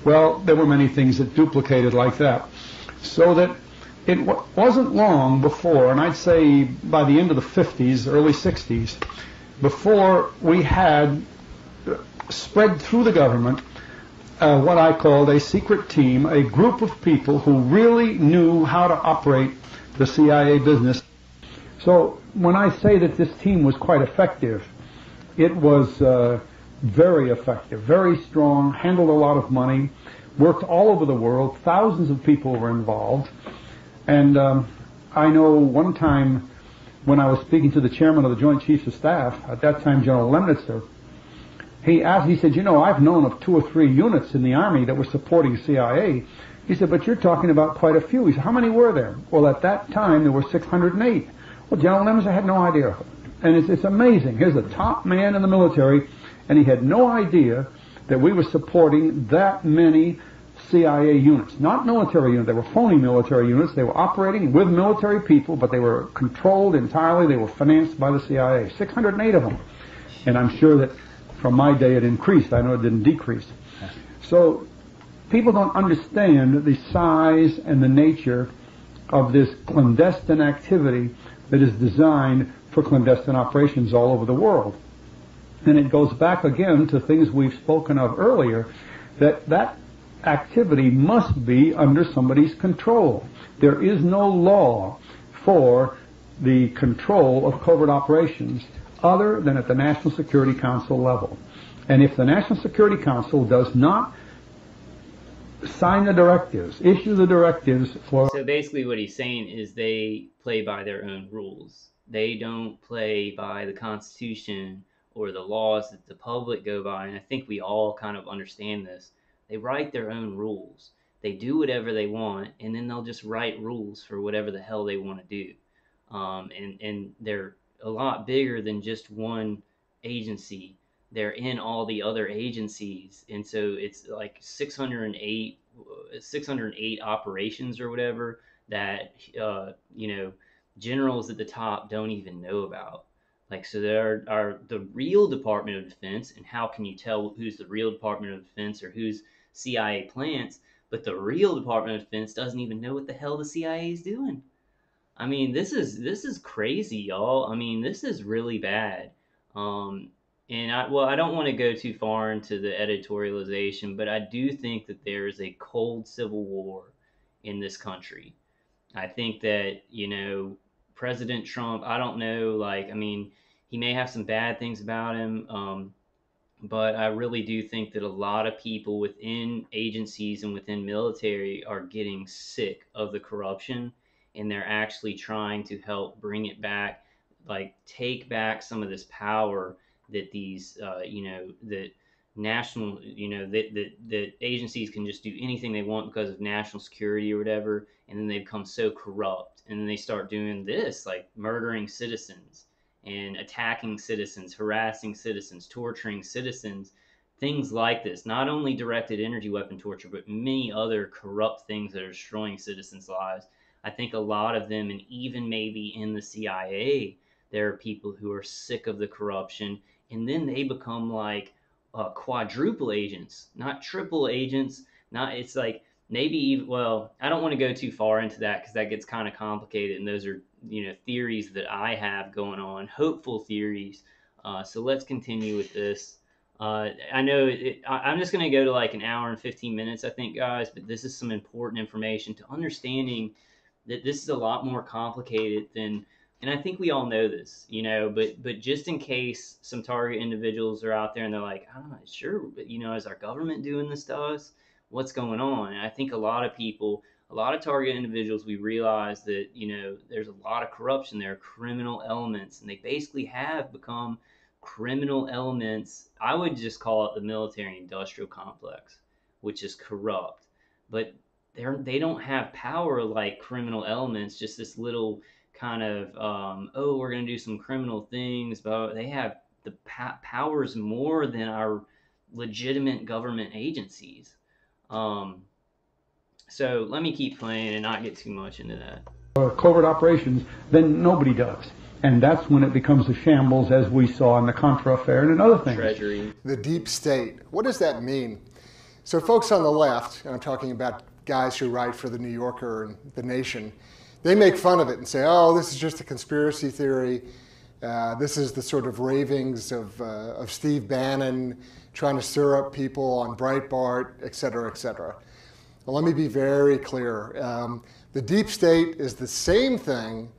Well, there were many things that duplicated like that. So that it wasn't long before, and I'd say by the end of the 50s, early 60s, before we had spread through the government what I called a secret team, a group of people who really knew how to operate the CIA business. So when I say that this team was quite effective, it was very effective, very strong, handled a lot of money, worked all over the world, thousands of people were involved. And I know one time when I was speaking to the chairman of the Joint Chiefs of Staff, at that time General Lemnitzer, he said, you know, I've known of 2 or 3 units in the Army that were supporting CIA. He said, but you're talking about quite a few. He said, how many were there? Well, at that time, there were 608. Well, General Lemnitzer had no idea. And it's amazing. Here's the top man in the military, and he had no idea that we were supporting that many CIA units. Not military units. They were phony military units. They were operating with military people, but they were controlled entirely. They were financed by the CIA. 608 of them. And I'm sure that from my day it increased. I know it didn't decrease. So people don't understand the size and the nature of this clandestine activity that is designed for clandestine operations all over the world. And it goes back again to things we've spoken of earlier, that activity must be under somebody's control. There is no law for the control of covert operations other than at the National Security Council level. And if the National Security Council does not sign the directives, issue the directives for... So basically what he's saying is they play by their own rules. They don't play by the Constitution or the laws that the public go by, and I think we all kind of understand this. They write their own rules. They do whatever they want, and then they'll just write rules for whatever the hell they want to do. And they're a lot bigger than just one agency. They're in all the other agencies, and so it's like 608 operations or whatever that generals at the top don't even know about. Like, so there are the real Department of Defense, and how can you tell who's the real Department of Defense or who's CIA plants? But the real Department of Defense doesn't even know what the hell the CIA is doing. I mean, this is crazy, y'all. I mean, this is really bad. And I don't want to go too far into the editorialization, but I do think that there is a cold civil war in this country. I think that, President Trump, I don't know, he may have some bad things about him, but I really do think that a lot of people within agencies and within military are getting sick of the corruption, and they're actually trying to help bring it back, take back some of this power that these, that national, that agencies can just do anything they want because of national security or whatever, and then they become so corrupt, and then they start doing this, like murdering citizens and attacking citizens, harassing citizens, torturing citizens, things like this. Not only directed energy weapon torture, but many other corrupt things that are destroying citizens' lives. I think a lot of them, and even maybe in the CIA, there are people who are sick of the corruption, and then they become like quadruple agents, not triple agents. It's like maybe even, well, I don't want to go too far into that because that gets kind of complicated, and those are theories that I have going on, hopeful theories. So let's continue with this. I know I'm just going to go to like an hour and 15 minutes, I think, guys, but this is some important information to understanding that this is a lot more complicated than, and I think we all know this, but just in case some target individuals are out there and they're like, I'm not sure, but is our government doing this to us? What's going on? And I think a lot of people, a lot of target individuals, we realize that, there's a lot of corruption there, criminal elements, and they basically have become criminal elements. I would just call it the military industrial complex, which is corrupt, but they don't have power like criminal elements, just this little kind of, we're going to do some criminal things, but they have the powers more than our legitimate government agencies. So let me keep playing and not get too much into that. Covert operations, then nobody does. And that's when it becomes a shambles, as we saw in the Contra affair and in other things. Treasury. The deep state. What does that mean? So folks on the left, and I'm talking about guys who write for the New Yorker and The Nation, they make fun of it and say, oh, this is just a conspiracy theory. This is the sort of ravings of Steve Bannon trying to stir up people on Breitbart, et cetera, et cetera. Well, let me be very clear. The deep state is the same thing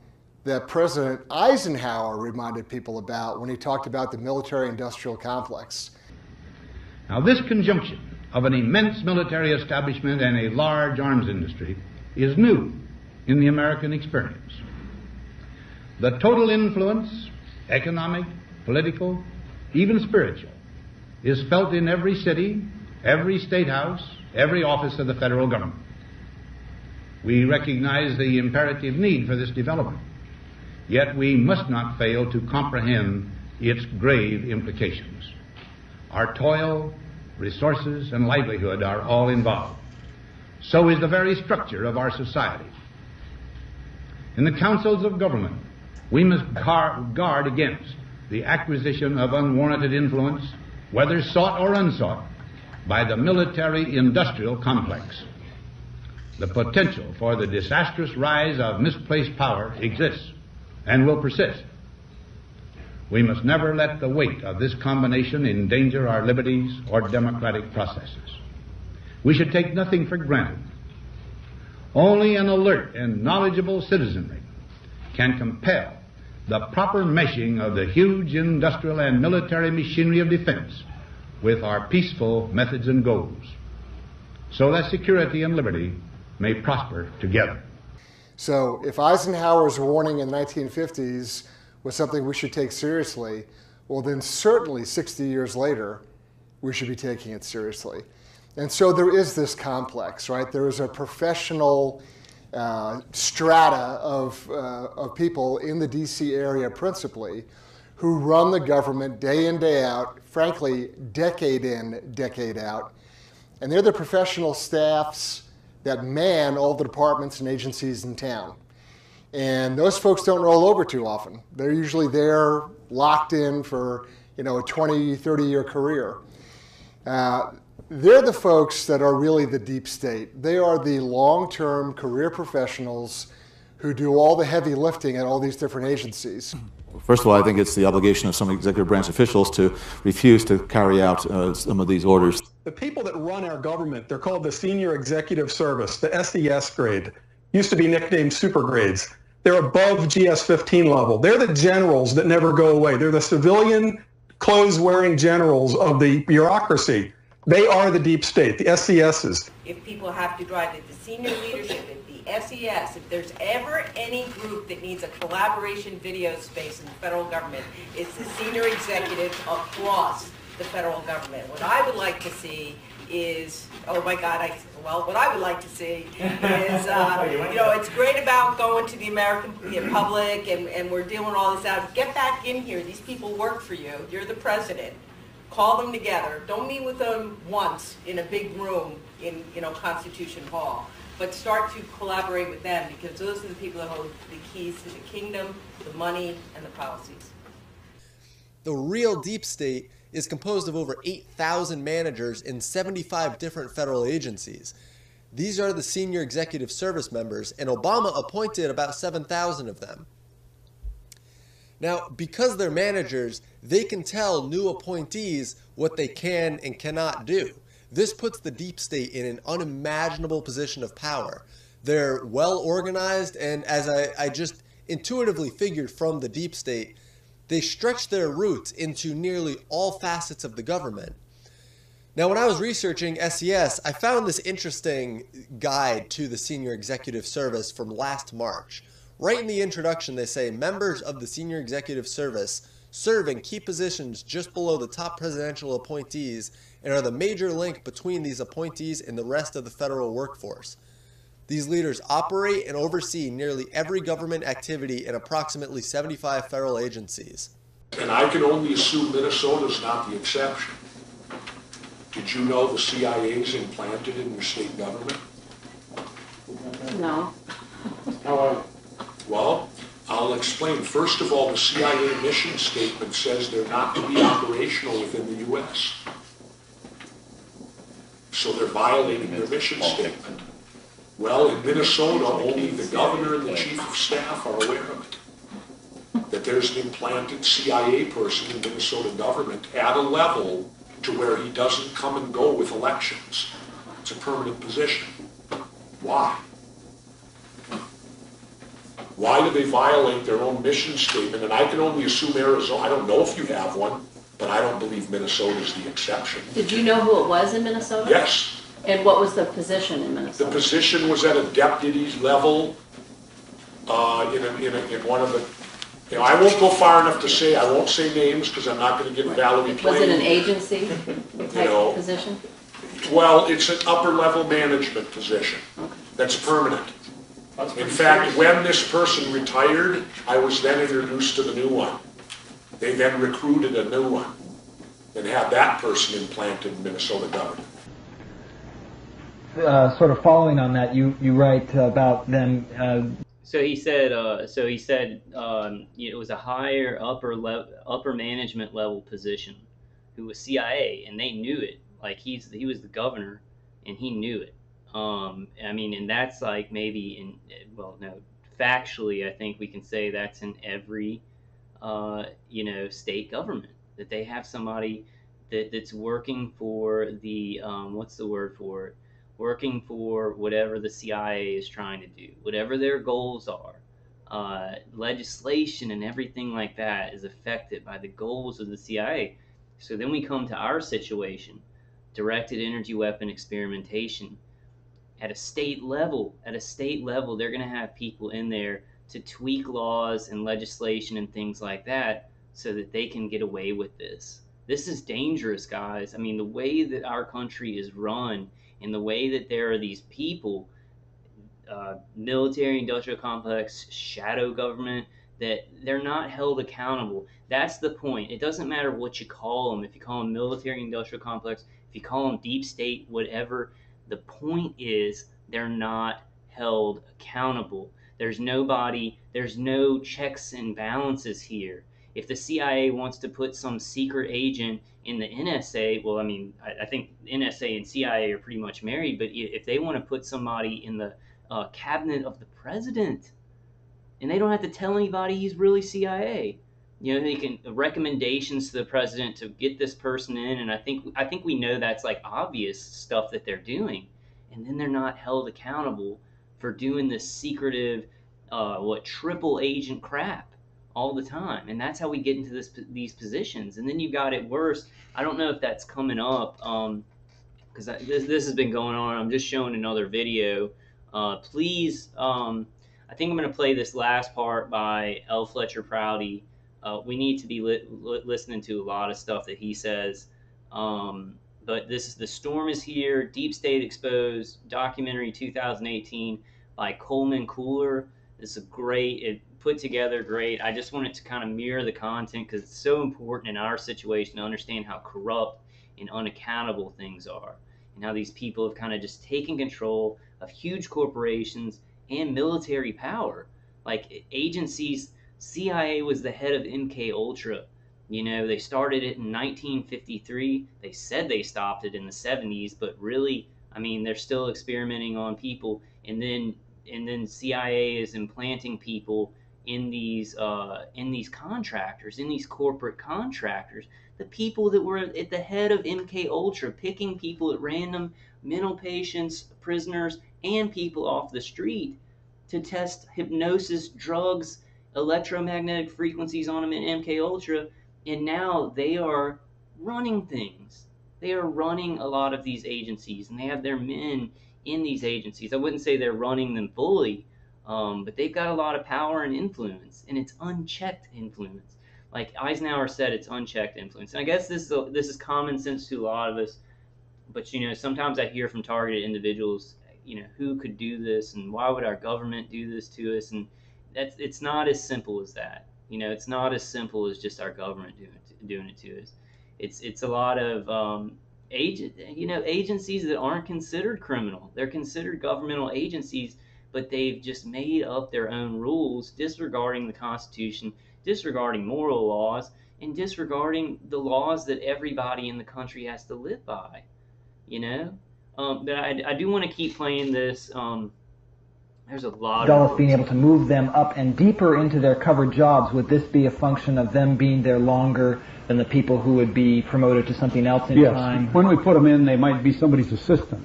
that President Eisenhower reminded people about when he talked about the military-industrial complex. Now, this conjunction of an immense military establishment and a large arms industry is new in the American experience. The total influence, economic, political, even spiritual, is felt in every city, every state house, every office of the federal government. We recognize the imperative need for this development, yet we must not fail to comprehend its grave implications. Our toil, resources, and livelihood are all involved. So is the very structure of our society. In the councils of government, we must guard against the acquisition of unwarranted influence, whether sought or unsought, by the military-industrial complex. The potential for the disastrous rise of misplaced power exists and will persist. We must never let the weight of this combination endanger our liberties or democratic processes. We should take nothing for granted. Only an alert and knowledgeable citizenry can compel the proper meshing of the huge industrial and military machinery of defense with our peaceful methods and goals, so that security and liberty may prosper together. So if Eisenhower's warning in the 1950s was something we should take seriously, well then certainly 60 years later, we should be taking it seriously. And so there is this complex, right? There is a professional strata of people in the DC area principally who run the government day in, day out, frankly, decade in, decade out. And they're the professional staffs that man all the departments and agencies in town. And those folks don't roll over too often. They're usually there locked in for, a 20, 30-year career. They're the folks that are really the deep state. They are the long-term career professionals who do all the heavy lifting at all these different agencies. First of all, I think it's the obligation of some executive branch officials to refuse to carry out some of these orders. The people that run our government, they're called the Senior Executive Service, the SES grade. Used to be nicknamed super grades. They're above GS-15 level. They're the generals that never go away. They're the civilian clothes-wearing generals of the bureaucracy. They are the deep state, the SESs. If people have to drive it, the senior leadership, the SES, if there's ever any group that needs a collaboration video space in the federal government, it's the senior executives across the federal government. What I would like to see is, what I would like to see is, it's great about going to the American public and we're dealing all this out. Get back in here. These people work for you. You're the president. Call them together. Don't meet with them once in a big room in, Constitution Hall, but start to collaborate with them because those are the people that hold the keys to the kingdom, the money, and the policies. The real deep state is composed of over 8,000 managers in 75 different federal agencies. These are the senior executive service members, and Obama appointed about 7,000 of them. Now, because they're managers, they can tell new appointees what they can and cannot do. This puts the deep state in an unimaginable position of power. They're well organized, and as I just intuitively figured from the deep state, they stretch their roots into nearly all facets of the government. Now, when I was researching SES, I found this interesting guide to the Senior Executive Service from last March. Right in the introduction, they say, members of the Senior Executive Service serve in key positions just below the top presidential appointees and are the major link between these appointees and the rest of the federal workforce. These leaders operate and oversee nearly every government activity in approximately 75 federal agencies. And I can only assume Minnesota's not the exception. Did you know the CIA is implanted in your state government? No. Well, I'll explain. First of all, the CIA mission statement says they're not to be operational within the U.S. So they're violating their mission statement. Well, in Minnesota, only the governor and the chief of staff are aware of it. that there's an implanted CIA person in Minnesota government at a level to where he doesn't come and go with elections. It's a permanent position. Why? Why do they violate their own mission statement? And I can only assume Arizona. I don't know if you have one, but I don't believe Minnesota is the exception. Did you know who it was in Minnesota? Yes. And what was the position in Minnesota? The position was at a deputy level in one of the, you know, I won't go far enough to say, I won't say names because I'm not going to get Valerie Plain. Was it an agency type position? Well, it's an upper level management position that's permanent. In fact, when this person retired, I was then introduced to the new one. They then recruited a new one and had that person implanted in Minnesota government. Sort of following on that, you write about them. So he said it was a higher upper management level position, who was CIA, and they knew it. Like he was the governor, and he knew it. I mean, and that's like maybe factually, I think we can say that's in every state government, that they have somebody that's working for the what's the word for it? Working for whatever the CIA is trying to do, whatever their goals are. Legislation and everything like that is affected by the goals of the CIA. So then we come to our situation, directed energy weapon experimentation. At a state level, they're going to have people in there to tweak laws and legislation and things like that so that they can get away with this. This is dangerous, guys. I mean, the way that our country is run and the way that there are these people, military industrial complex, shadow government, that they're not held accountable. That's the point. It doesn't matter what you call them. If you call them military industrial complex, if you call them deep state, whatever, the point is they're not held accountable. There's no checks and balances here. If the CIA wants to put some secret agent in the NSA, well, I mean, I think NSA and CIA are pretty much married, but if they want to put somebody in the cabinet of the president, and they don't have to tell anybody he's really CIA, you know, they can recommendations to the president to get this person in, and I think we know that's like obvious stuff that they're doing, and then they're not held accountable for doing this secretive, triple agent crap all the time, and that's how we get into these positions. And then you got it worse. I don't know if that's coming up, because this has been going on. I'm just showing another video. Please, I think I'm going to play this last part by L. Fletcher Prouty. We need to be listening to a lot of stuff that he says. But this is The Storm is Here, Deep State Exposed, documentary 2018 by Coleman Cooler. This is it put together great. I just wanted to kind of mirror the content because it's so important in our situation to understand how corrupt and unaccountable things are, and how these people have kind of just taken control of huge corporations and military power. Like agencies, CIA was the head of MK Ultra. You know, they started it in 1953. They said they stopped it in the 70s, but really, I mean, they're still experimenting on people. And then CIA is implanting people in these contractors, in these corporate contractors, the people that were at the head of MK Ultra, picking people at random, mental patients, prisoners, and people off the street to test hypnosis, drugs, electromagnetic frequencies on them in MK Ultra, and now they are running things. They are running a lot of these agencies, and they have their men in these agencies. I wouldn't say they're running them fully, but they've got a lot of power and influence, and it's unchecked influence. Like Eisenhower said, it's unchecked influence. And I guess this is common sense to a lot of us, but you know, sometimes I hear from targeted individuals, you know, who could do this, and why would our government do this to us? And it's not as simple as that. You know, it's not as simple as just our government doing it to us. It's a lot of agencies that aren't considered criminal. They're considered governmental agencies, but they've just made up their own rules, disregarding the Constitution, disregarding moral laws, and disregarding the laws that everybody in the country has to live by. You know, but I do want to keep playing this There's a lot Dulles of being able to move them up and deeper into their covered jobs, would this be a function of them being there longer than the people who would be promoted to something else in Yes. time? When we put them in, they might be somebody's assistant.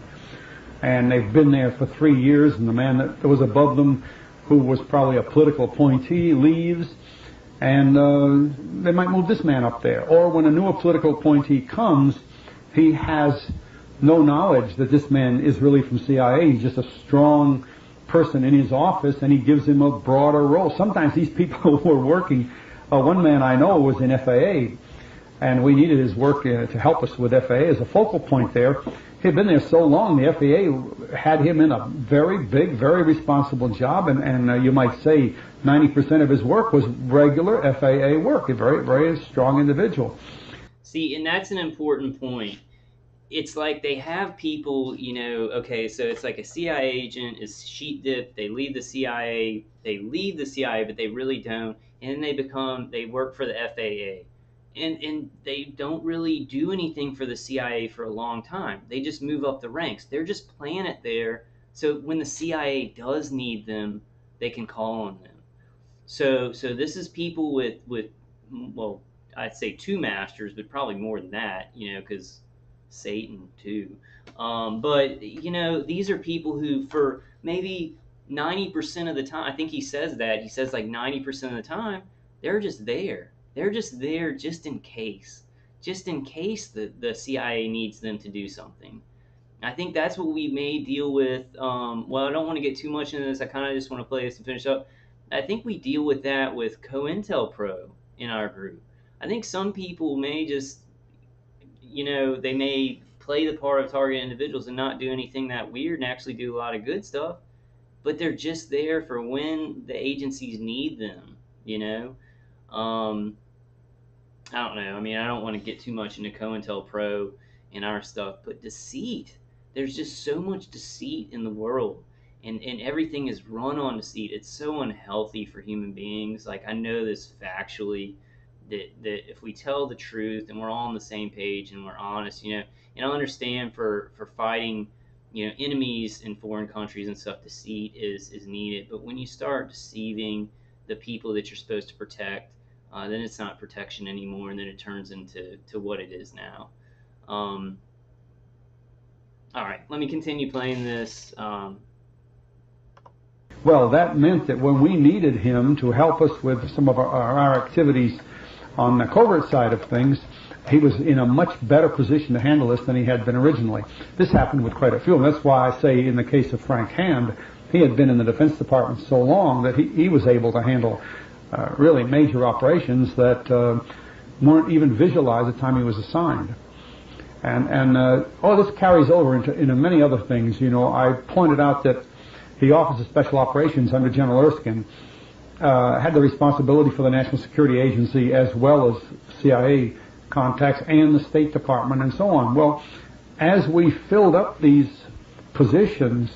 And they've been there for 3 years, and the man that was above them, who was probably a political appointee, leaves, and they might move this man up there. Or when a new political appointee comes, he has no knowledge that this man is really from CIA. He's just a strong person in his office, and he gives him a broader role. Sometimes these people who are working, one man I know was in FAA, and we needed his work to help us with FAA as a focal point there. He had been there so long, the FAA had him in a very big, very responsible job, and you might say 90% of his work was regular FAA work, a very, very strong individual. See, and that's an important point. It's like they have people, you know, okay, so it's like a CIA agent is sheet dipped, they leave the CIA, but they really don't, and then they work for the FAA. And they don't really do anything for the CIA for a long time. They just move up the ranks. They're just playing it there, so when the CIA does need them, they can call on them. So this is people with well, I'd say two masters, but probably more than that, you know, because Satan too. But you know, these are people who, for maybe 90% of the time, I think he says that he says like 90% of the time, they're just there. They're just there just in case, the CIA needs them to do something. I think that's what we may deal with. Well, I don't want to get too much into this. I kind of just want to play this and finish up. I think we deal with that with COINTELPRO in our group. I think some people may just, you know, they may play the part of target individuals and not do anything that weird and actually do a lot of good stuff, but they're just there for when the agencies need them, you know? I don't know. I mean, I don't want to get too much into COINTELPRO and our stuff, but deceit. There's just so much deceit in the world, and everything is run on deceit. It's so unhealthy for human beings. Like, I know this factually, that if we tell the truth and we're all on the same page and we're honest, you know, and I understand for fighting, you know, enemies in foreign countries and stuff, deceit is needed. But when you start deceiving the people that you're supposed to protect, then it's not protection anymore, and then it turns into what it is now. All right, let me continue playing this. Well, that meant that when we needed him to help us with some of our activities on the covert side of things, he was in a much better position to handle this than he had been originally. This happened with quite a few, and that's why I say in the case of Frank Hand, he had been in the Defense Department so long that he was able to handle really major operations that weren't even visualized at the time he was assigned. And all this carries over into many other things. You know, I pointed out that the Office of Special Operations under General Erskine had the responsibility for the National Security Agency as well as CIA contacts and the State Department and so on. Well, as we filled up these positions,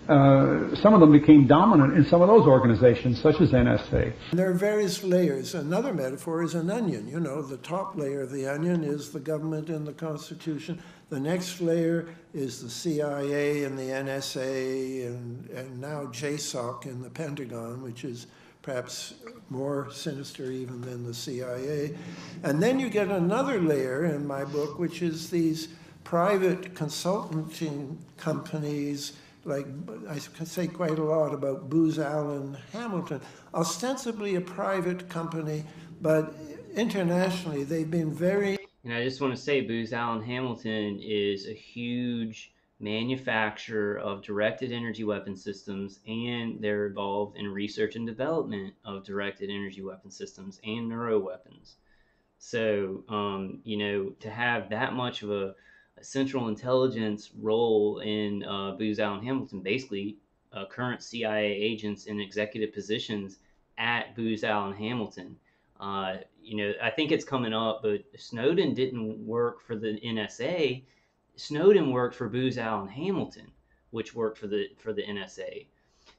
some of them became dominant in some of those organizations, such as NSA. There are various layers. Another metaphor is an onion. You know, the top layer of the onion is the government and the Constitution. The next layer is the CIA and the NSA and now JSOC in the Pentagon, which is perhaps more sinister even than the CIA. And then you get another layer in my book, which is these private consulting companies. Like, I say quite a lot about Booz Allen Hamilton, ostensibly a private company, but internationally they've been very... And I just want to say Booz Allen Hamilton is a huge manufacturer of directed energy weapon systems, and they're involved in research and development of directed energy weapon systems and neuroweapons. So, you know, to have that much of a central intelligence role in Booz Allen Hamilton, basically current CIA agents in executive positions at Booz Allen Hamilton. You know, I think it's coming up, but Snowden didn't work for the NSA. Snowden worked for Booz Allen Hamilton, which worked for the NSA.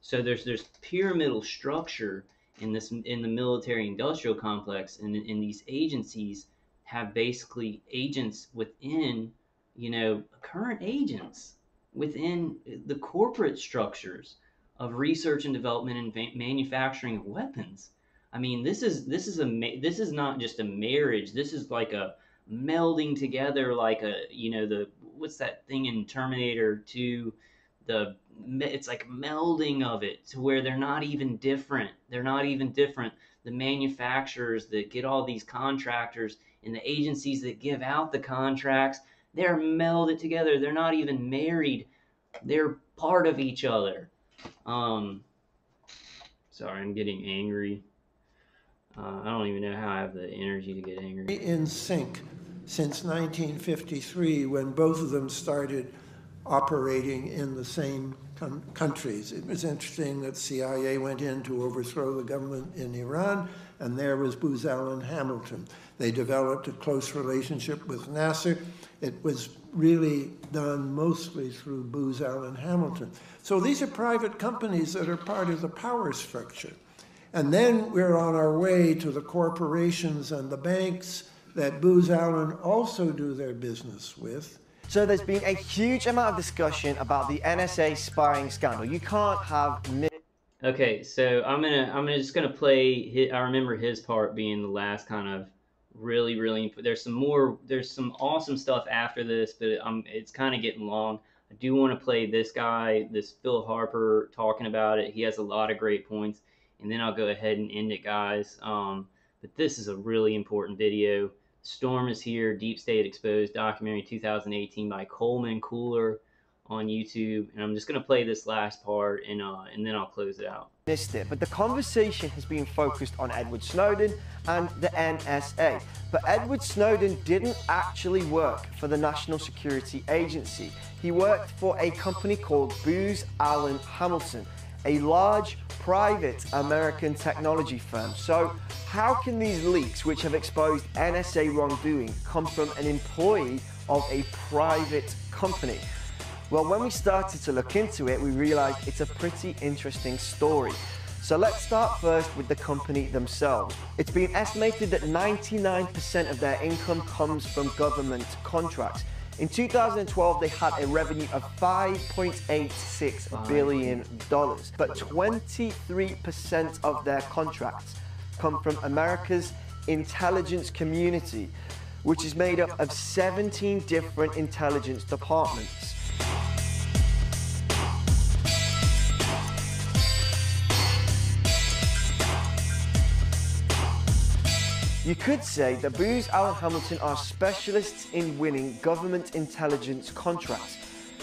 So there's pyramidal structure in the military industrial complex, and these agencies have basically agents within, you know, current agents within the corporate structures of research and development and manufacturing of weapons. I mean, this is not just a marriage. This is like a melding together, like what's that thing in Terminator 2? It's like melding of it to where they're not even different. They're not even different. The manufacturers that get all these contractors and the agencies that give out the contracts, they're melded together. They're not even married. They're part of each other. Sorry, I'm getting angry. I don't even know how I have the energy to get angry. In sync since 1953, when both of them started operating in the same countries. It was interesting that CIA went in to overthrow the government in Iran, and there was Booz Allen Hamilton. They developed a close relationship with Nasser. It was really done mostly through Booz Allen Hamilton. So these are private companies that are part of the power structure. And then we're on our way to the corporations and the banks that Booz Allen also do their business with. So there's been a huge amount of discussion about the NSA spying scandal. You can't have... Okay, so I'm just gonna play. I remember his part being the last kind of really. There's some awesome stuff after this, but it's kind of getting long. I do want to play this guy, this Phil Harper, talking about it. He has a lot of great points, and then I'll go ahead and end it, guys. But this is a really important video. Storm is Here, Deep State Exposed, documentary 2018 by Coleman Cooler on YouTube. And I'm just going to play this last part, and then I'll close it out. Missed it, but the conversation has been focused on Edward Snowden and the NSA. But Edward Snowden didn't actually work for the National Security Agency. He worked for a company called Booz Allen Hamilton, a large private American technology firm. So how can these leaks, which have exposed NSA wrongdoing, come from an employee of a private company? Well, when we started to look into it, we realized it's a pretty interesting story. So let's start first with the company themselves. It's been estimated that 99% of their income comes from government contracts. In 2012, they had a revenue of $5.86 billion, but 23% of their contracts come from America's intelligence community, which is made up of 17 different intelligence departments. You could say that Booz Allen Hamilton are specialists in winning government intelligence contracts.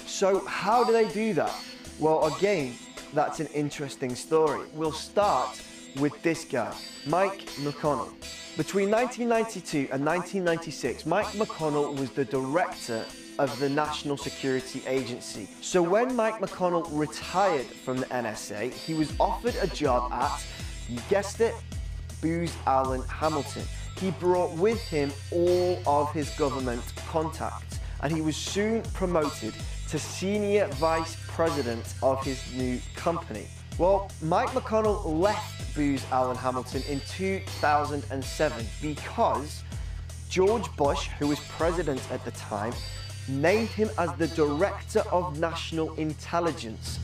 So how do they do that? Well, again, that's an interesting story. We'll start with this guy, Mike McConnell. Between 1992 and 1996, Mike McConnell was the director of the National Security Agency. So when Mike McConnell retired from the NSA, he was offered a job at, you guessed it, Booz Allen Hamilton. He brought with him all of his government contacts, and he was soon promoted to senior vice president of his new company. Well, Mike McConnell left Booz Allen Hamilton in 2007 because George Bush, who was president at the time, named him as the Director of National Intelligence.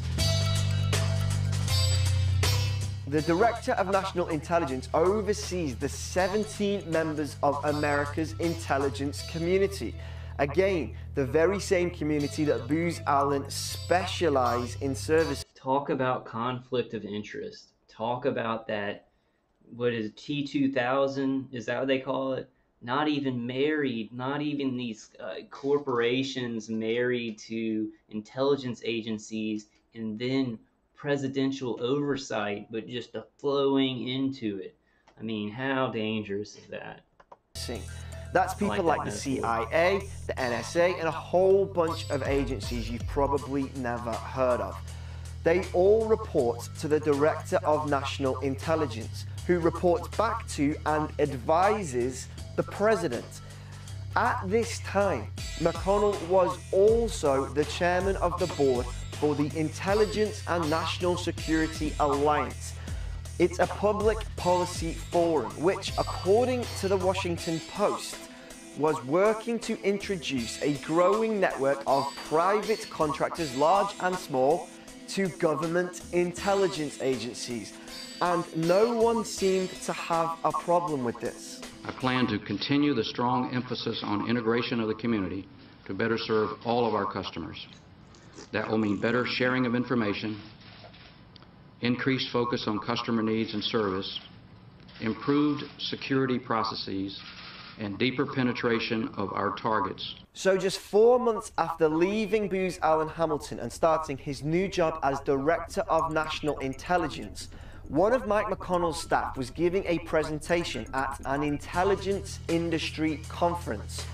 The Director of National Intelligence oversees the 17 members of America's intelligence community. Again, the very same community that Booz Allen specialize in service. Talk about conflict of interest. Talk about that, what is it, T2000? Is that what they call it? Not even married, not even these corporations married to intelligence agencies and then presidential oversight, but just a flowing into it. I mean, how dangerous is that? That's people like the CIA, the NSA, and a whole bunch of agencies you've probably never heard of. They all report to the Director of National Intelligence, who reports back to and advises the President. At this time, McConnell was also the chairman of the board for the Intelligence and National Security Alliance. It's a public policy forum which, according to the Washington Post, was working to introduce a growing network of private contractors, large and small, to government intelligence agencies, and no one seemed to have a problem with this. I plan to continue the strong emphasis on integration of the community to better serve all of our customers. That will mean better sharing of information, increased focus on customer needs and service, improved security processes, and deeper penetration of our targets. So just 4 months after leaving Booz Allen Hamilton and starting his new job as Director of National Intelligence, one of Mike McConnell's staff was giving a presentation at an intelligence industry conference.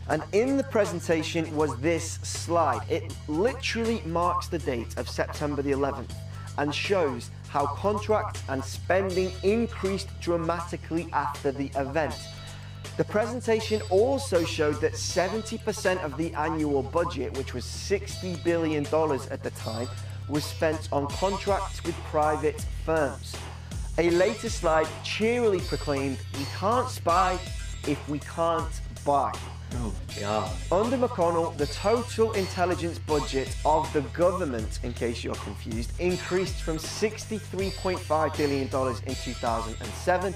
And in the presentation was this slide. It literally marks the date of September the 11th and shows how contracts and spending increased dramatically after the event. The presentation also showed that 70% of the annual budget, which was $60 billion at the time, was spent on contracts with private firms. A later slide cheerily proclaimed, "We can't spy if we can't buy." Oh, God. Under McConnell, the total intelligence budget of the government, in case you're confused, increased from $63.5 billion in 2007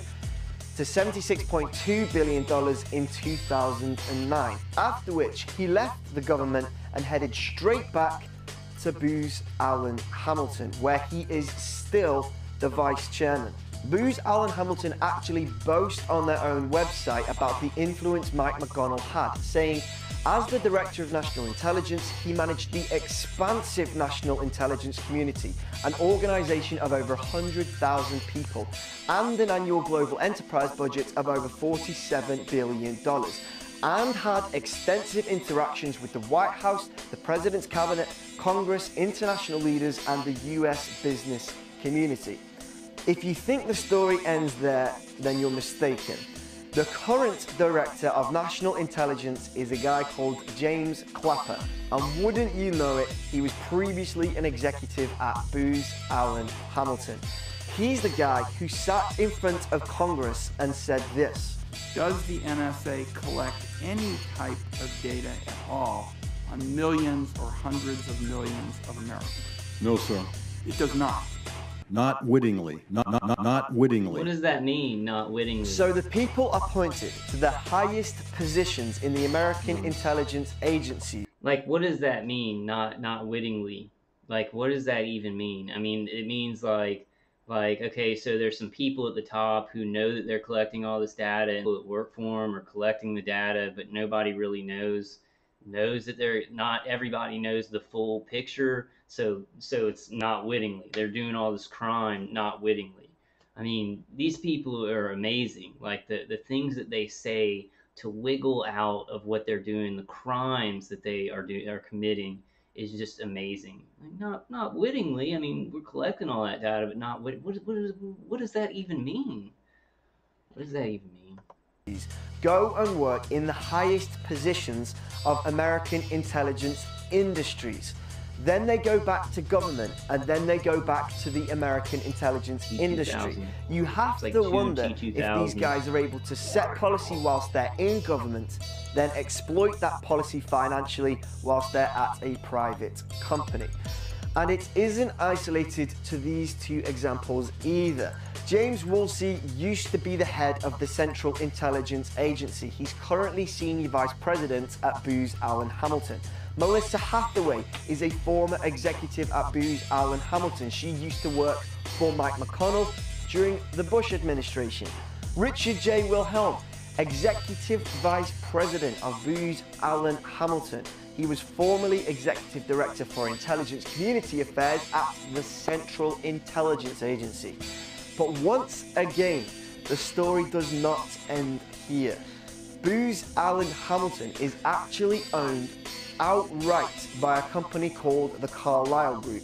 to $76.2 billion in 2009, after which he left the government and headed straight back to Booz Allen Hamilton, where he is still the vice chairman. Booz Allen Hamilton actually boast on their own website about the influence Mike McConnell had, saying, as the Director of National Intelligence, he managed the expansive National Intelligence Community, an organization of over 100,000 people, and an annual global enterprise budget of over $47 billion, and had extensive interactions with the White House, the President's Cabinet, Congress, international leaders, and the US business community. If you think the story ends there, then you're mistaken. The current Director of National Intelligence is a guy called James Clapper, and wouldn't you know it, he was previously an executive at Booz Allen Hamilton. He's the guy who sat in front of Congress and said this: does the NSA collect any type of data at all on millions or hundreds of millions of Americans? No, sir. It does not. Not wittingly. Not wittingly. What does that mean, not wittingly? So the people appointed to the highest positions in the American intelligence agency. Like, what does that mean, not wittingly? Like, what does that even mean? I mean, it means like, okay, so there's some people at the top who know that they're collecting all this data, and people that work for them are collecting the data, but nobody really knows that they're not, everybody knows the full picture, so it's not wittingly. They're doing all this crime not wittingly. I mean, these people are amazing. Like the things that they say to wiggle out of what they're doing, the crimes that they are committing, is just amazing. Like not wittingly. I mean, we're collecting all that data, but not what does that even mean? What does that even mean? Go and work in the highest positions of American intelligence industries. Then they go back to government, and then they go back to the American intelligence industry. You have to wonder if these guys are able to set policy whilst they're in government, then exploit that policy financially whilst they're at a private company. And it isn't isolated to these two examples either. James Woolsey used to be the head of the Central Intelligence Agency. He's currently Senior Vice President at Booz Allen Hamilton. Melissa Hathaway is a former executive at Booz Allen Hamilton. She used to work for Mike McConnell during the Bush administration. Richard J. Wilhelm, Executive Vice President of Booz Allen Hamilton. He was formerly Executive Director for Intelligence Community Affairs at the Central Intelligence Agency. But once again, the story does not end here. Booz Allen Hamilton is actually owned outright by a company called the Carlyle Group.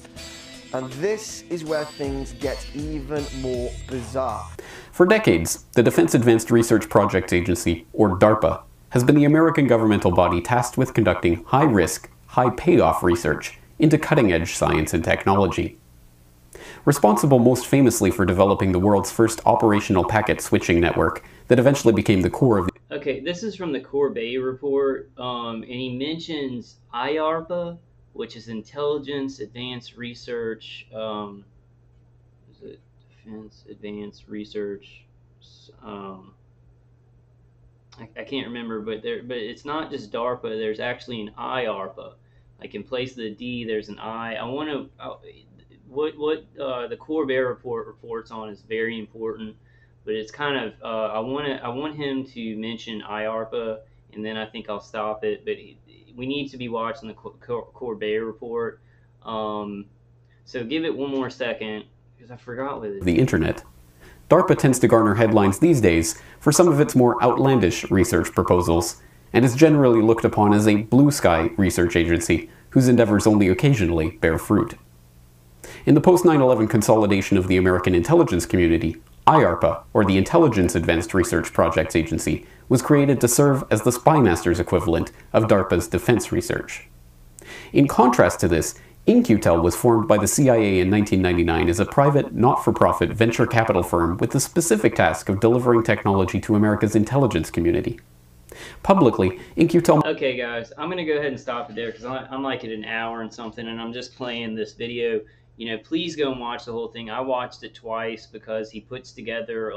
And this is where things get even more bizarre. For decades, the Defense Advanced Research Projects Agency, or DARPA, has been the American governmental body tasked with conducting high-risk, high-payoff research into cutting-edge science and technology. Responsible most famously for developing the world's first operational packet switching network that eventually became the core of Okay, this is from the Corbett report, and he mentions IARPA, which is Intelligence Advanced Research. Is it Defense Advanced Research? Um, I can't remember, but it's not just DARPA. There's actually an IARPA. Like in place of the D, there's an I. I want to what the Core Bear report reports on is very important, but it's kind of I want him to mention IARPA, and then I think I'll stop it. But we need to be watching the Core Bear report. So give it one more second because I forgot what it is. The internet. DARPA tends to garner headlines these days for some of its more outlandish research proposals, and is generally looked upon as a blue sky research agency whose endeavors only occasionally bear fruit. In the post 9/11 consolidation of the American intelligence community, IARPA, or the Intelligence Advanced Research Projects Agency, was created to serve as the spymaster's equivalent of DARPA's defense research. In contrast to this, In-Q-Tel was formed by the CIA in 1999 as a private, not-for-profit venture capital firm with the specific task of delivering technology to America's intelligence community. Publicly, In-Q-Tel... Okay guys, I'm going to go ahead and stop it there because I'm like at an hour and something and I'm just playing this video. You know, please go and watch the whole thing. I watched it twice because he puts together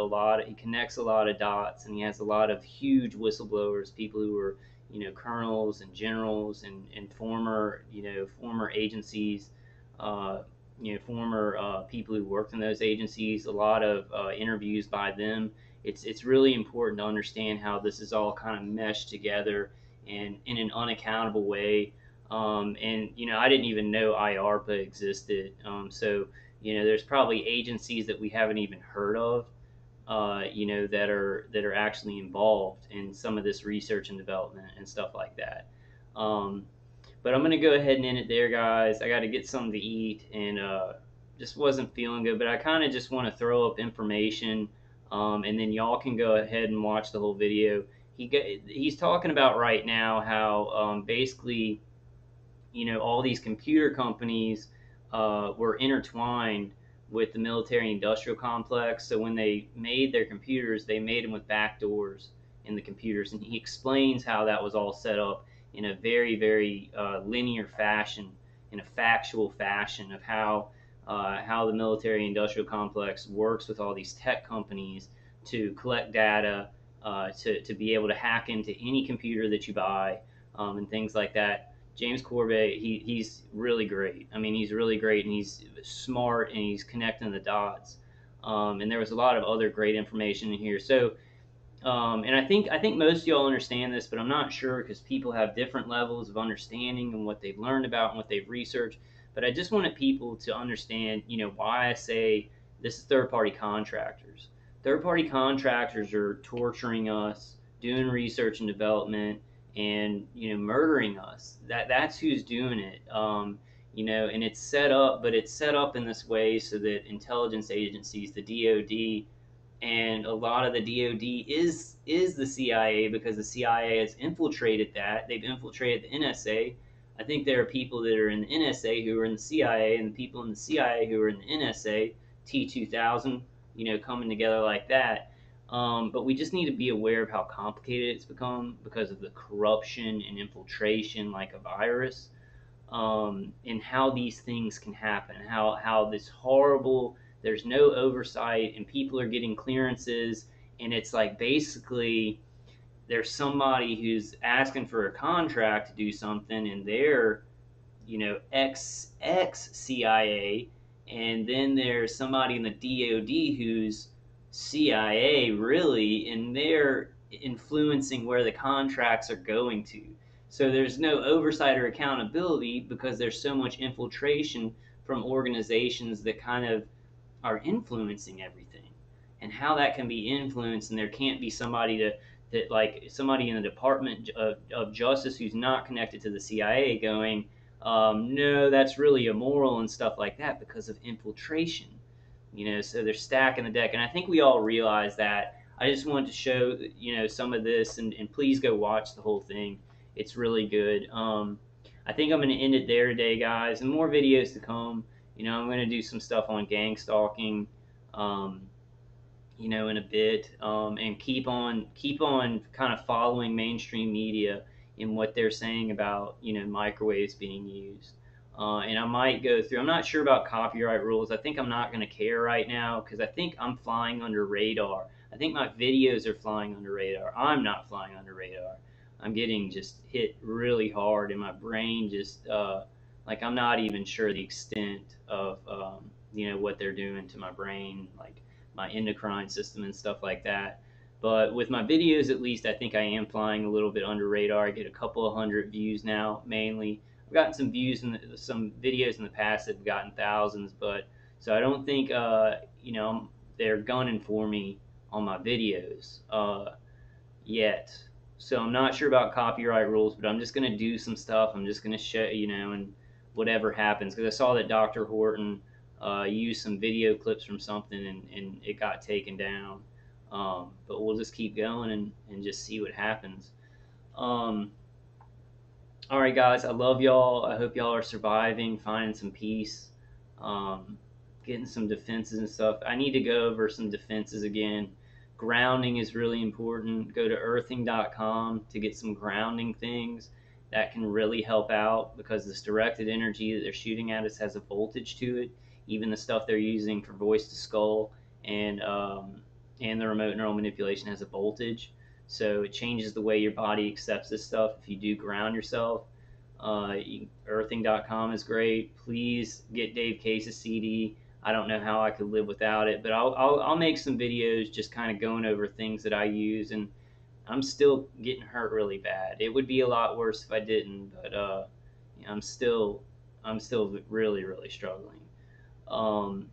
he connects a lot of dots, and he has a lot of huge whistleblowers, people who are, you know, colonels and generals and former, you know, former agencies, you know, former people who worked in those agencies, a lot of interviews by them. It's really important to understand how this is all kind of meshed together and in an unaccountable way. And, you know, I didn't even know IARPA existed. So, you know, there's probably agencies that we haven't even heard of, you know, that are actually involved in some of this research and development and stuff like that. But I'm going to go ahead and end it there, guys. I got to get something to eat and just wasn't feeling good. But I kind of just want to throw up information, and then y'all can go ahead and watch the whole video. He's talking about right now how basically, you know, all these computer companies were intertwined with the military-industrial complex. So when they made their computers, they made them with backdoors in the computers. And he explains how that was all set up in a very, very linear fashion, in a factual fashion of how the military-industrial complex works with all these tech companies to collect data, to be able to hack into any computer that you buy, and things like that. James Corbett, he's really great. I mean, he's really great, and he's smart, and he's connecting the dots. And there was a lot of other great information in here. So, and I think most of y'all understand this, but I'm not sure because people have different levels of understanding and what they've learned about and what they've researched. But I just wanted people to understand, you know, why I say this is third-party contractors. Third-party contractors are torturing us, doing research and development, and, you know, murdering us. That's who's doing it. You know, and it's set up, but it's set up in this way so that intelligence agencies, the DoD, and a lot of the DoD is the CIA, because the CIA has infiltrated that. They've infiltrated the NSA. I think there are people that are in the NSA who are in the CIA, and the people in the CIA who are in the NSA, T-2000, you know, coming together like that. But we just need to be aware of how complicated it's become because of the corruption and infiltration like a virus, and how these things can happen, how this horrible, there's no oversight, and people are getting clearances, and it's like basically there's somebody who's asking for a contract to do something, and they're, you know, ex-CIA, and then there's somebody in the DoD who's CIA really, and they're influencing where the contracts are going to. So there's no oversight or accountability because there's so much infiltration from organizations that kind of are influencing everything, and how that can be influenced, and there can't be somebody that like somebody in the Department of Justice who's not connected to the CIA going, no, that's really immoral and stuff like that because of infiltration. You know, so they're stacking the deck, and I think we all realize that. I just wanted to show, you know, some of this, and please go watch the whole thing. It's really good. I think I'm going to end it there today, guys, and more videos to come. You know, I'm going to do some stuff on gang stalking, you know, in a bit, and keep on kind of following mainstream media in what they're saying about, you know, microwaves being used. And I might go through. I'm not sure about copyright rules. I think I'm not going to care right now because I think I'm flying under radar. I think my videos are flying under radar. I'm not flying under radar. I'm getting just hit really hard, and my brain just like I'm not even sure the extent of what they're doing to my brain, like my endocrine system and stuff like that. But with my videos, at least, I think I am flying a little bit under radar. I get a couple of hundred views now, mainly. I've gotten some views in some videos in the past that have gotten thousands, but so I don't think they're gunning for me on my videos yet. So I'm not sure about copyright rules, but I'm just gonna do some stuff. I'm just gonna show and whatever happens, because I saw that Dr. Horton used some video clips from something and it got taken down. But we'll just keep going and just see what happens. All right, guys, I love y'all. I hope y'all are surviving, finding some peace, getting some defenses and stuff. I need to go over some defenses again. Grounding is really important. Go to earthing.com to get some grounding things that can really help out, because this directed energy that they're shooting at us has a voltage to it. Even the stuff they're using for voice to skull and the remote neural manipulation has a voltage. So it changes the way your body accepts this stuff if you do ground yourself. Earthing.com is great. Please get Dave Case's CD. I don't know how I could live without it, but I'll make some videos just kind of going over things that I use, and I'm still getting hurt really bad. It would be a lot worse if I didn't, but I'm still really, really struggling. All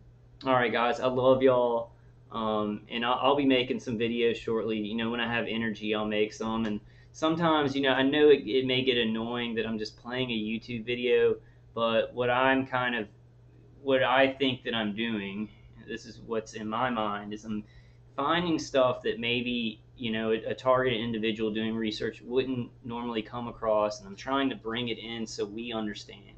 right, guys, I love y'all. And I'll be making some videos shortly. When I have energy, I'll make some. And sometimes, I know it may get annoying that I'm just playing a YouTube video, but what I think that I'm doing, this is what's in my mind, is I'm finding stuff that maybe, a targeted individual doing research wouldn't normally come across, and I'm trying to bring it in so we understand.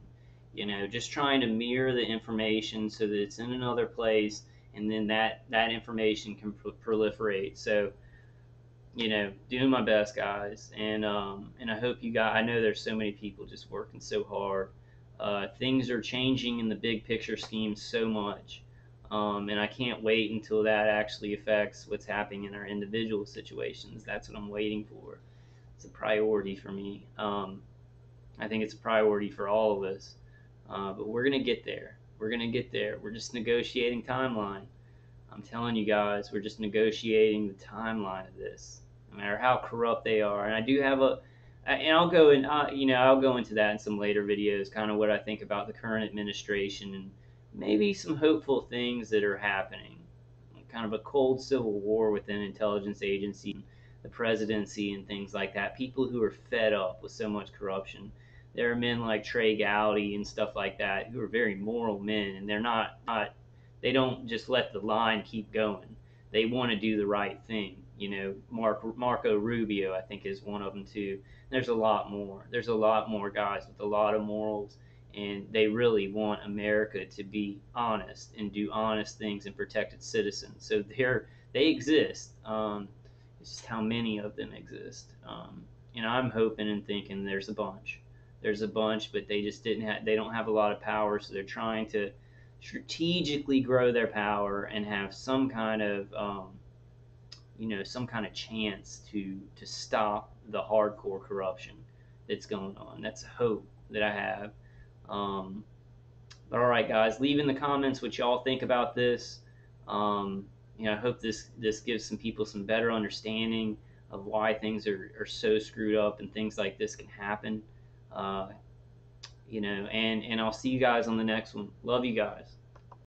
Just trying to mirror the information so that it's in another place, and then that information can proliferate. So, doing my best, guys, and I hope you guys. I know there's so many people just working so hard. Things are changing in the big picture scheme so much, and I can't wait until that actually affects what's happening in our individual situations. That's what I'm waiting for. It's a priority for me. I think it's a priority for all of us. But we're gonna get there. We're gonna get there. We're just negotiating timeline. I'm telling you guys, we're just negotiating the timeline of this, no matter how corrupt they are. And I do have and I'll go into that in some later videos, kind of what I think about the current administration and maybe some hopeful things that are happening. Kind of a cold civil war within intelligence agency, the presidency, and things like that. People who are fed up with so much corruption. There are men like Trey Gowdy and stuff like that who are very moral men, and they don't just let the line keep going. They want to do the right thing. Marco Rubio, I think, is one of them too. There's a lot more. There's a lot more guys with a lot of morals, and they really want America to be honest and do honest things and protect its citizens. So they exist. It's just how many of them exist. I'm hoping and thinking there's a bunch. There's a bunch, but they just they don't have a lot of power, so they're trying to strategically grow their power and have some kind of chance to stop the hardcore corruption that's going on. That's a hope that I have. But all right, guys, leave in the comments what y'all think about this. I hope this gives some people some better understanding of why things are so screwed up and things like this can happen. And I'll see you guys on the next one. Love you guys.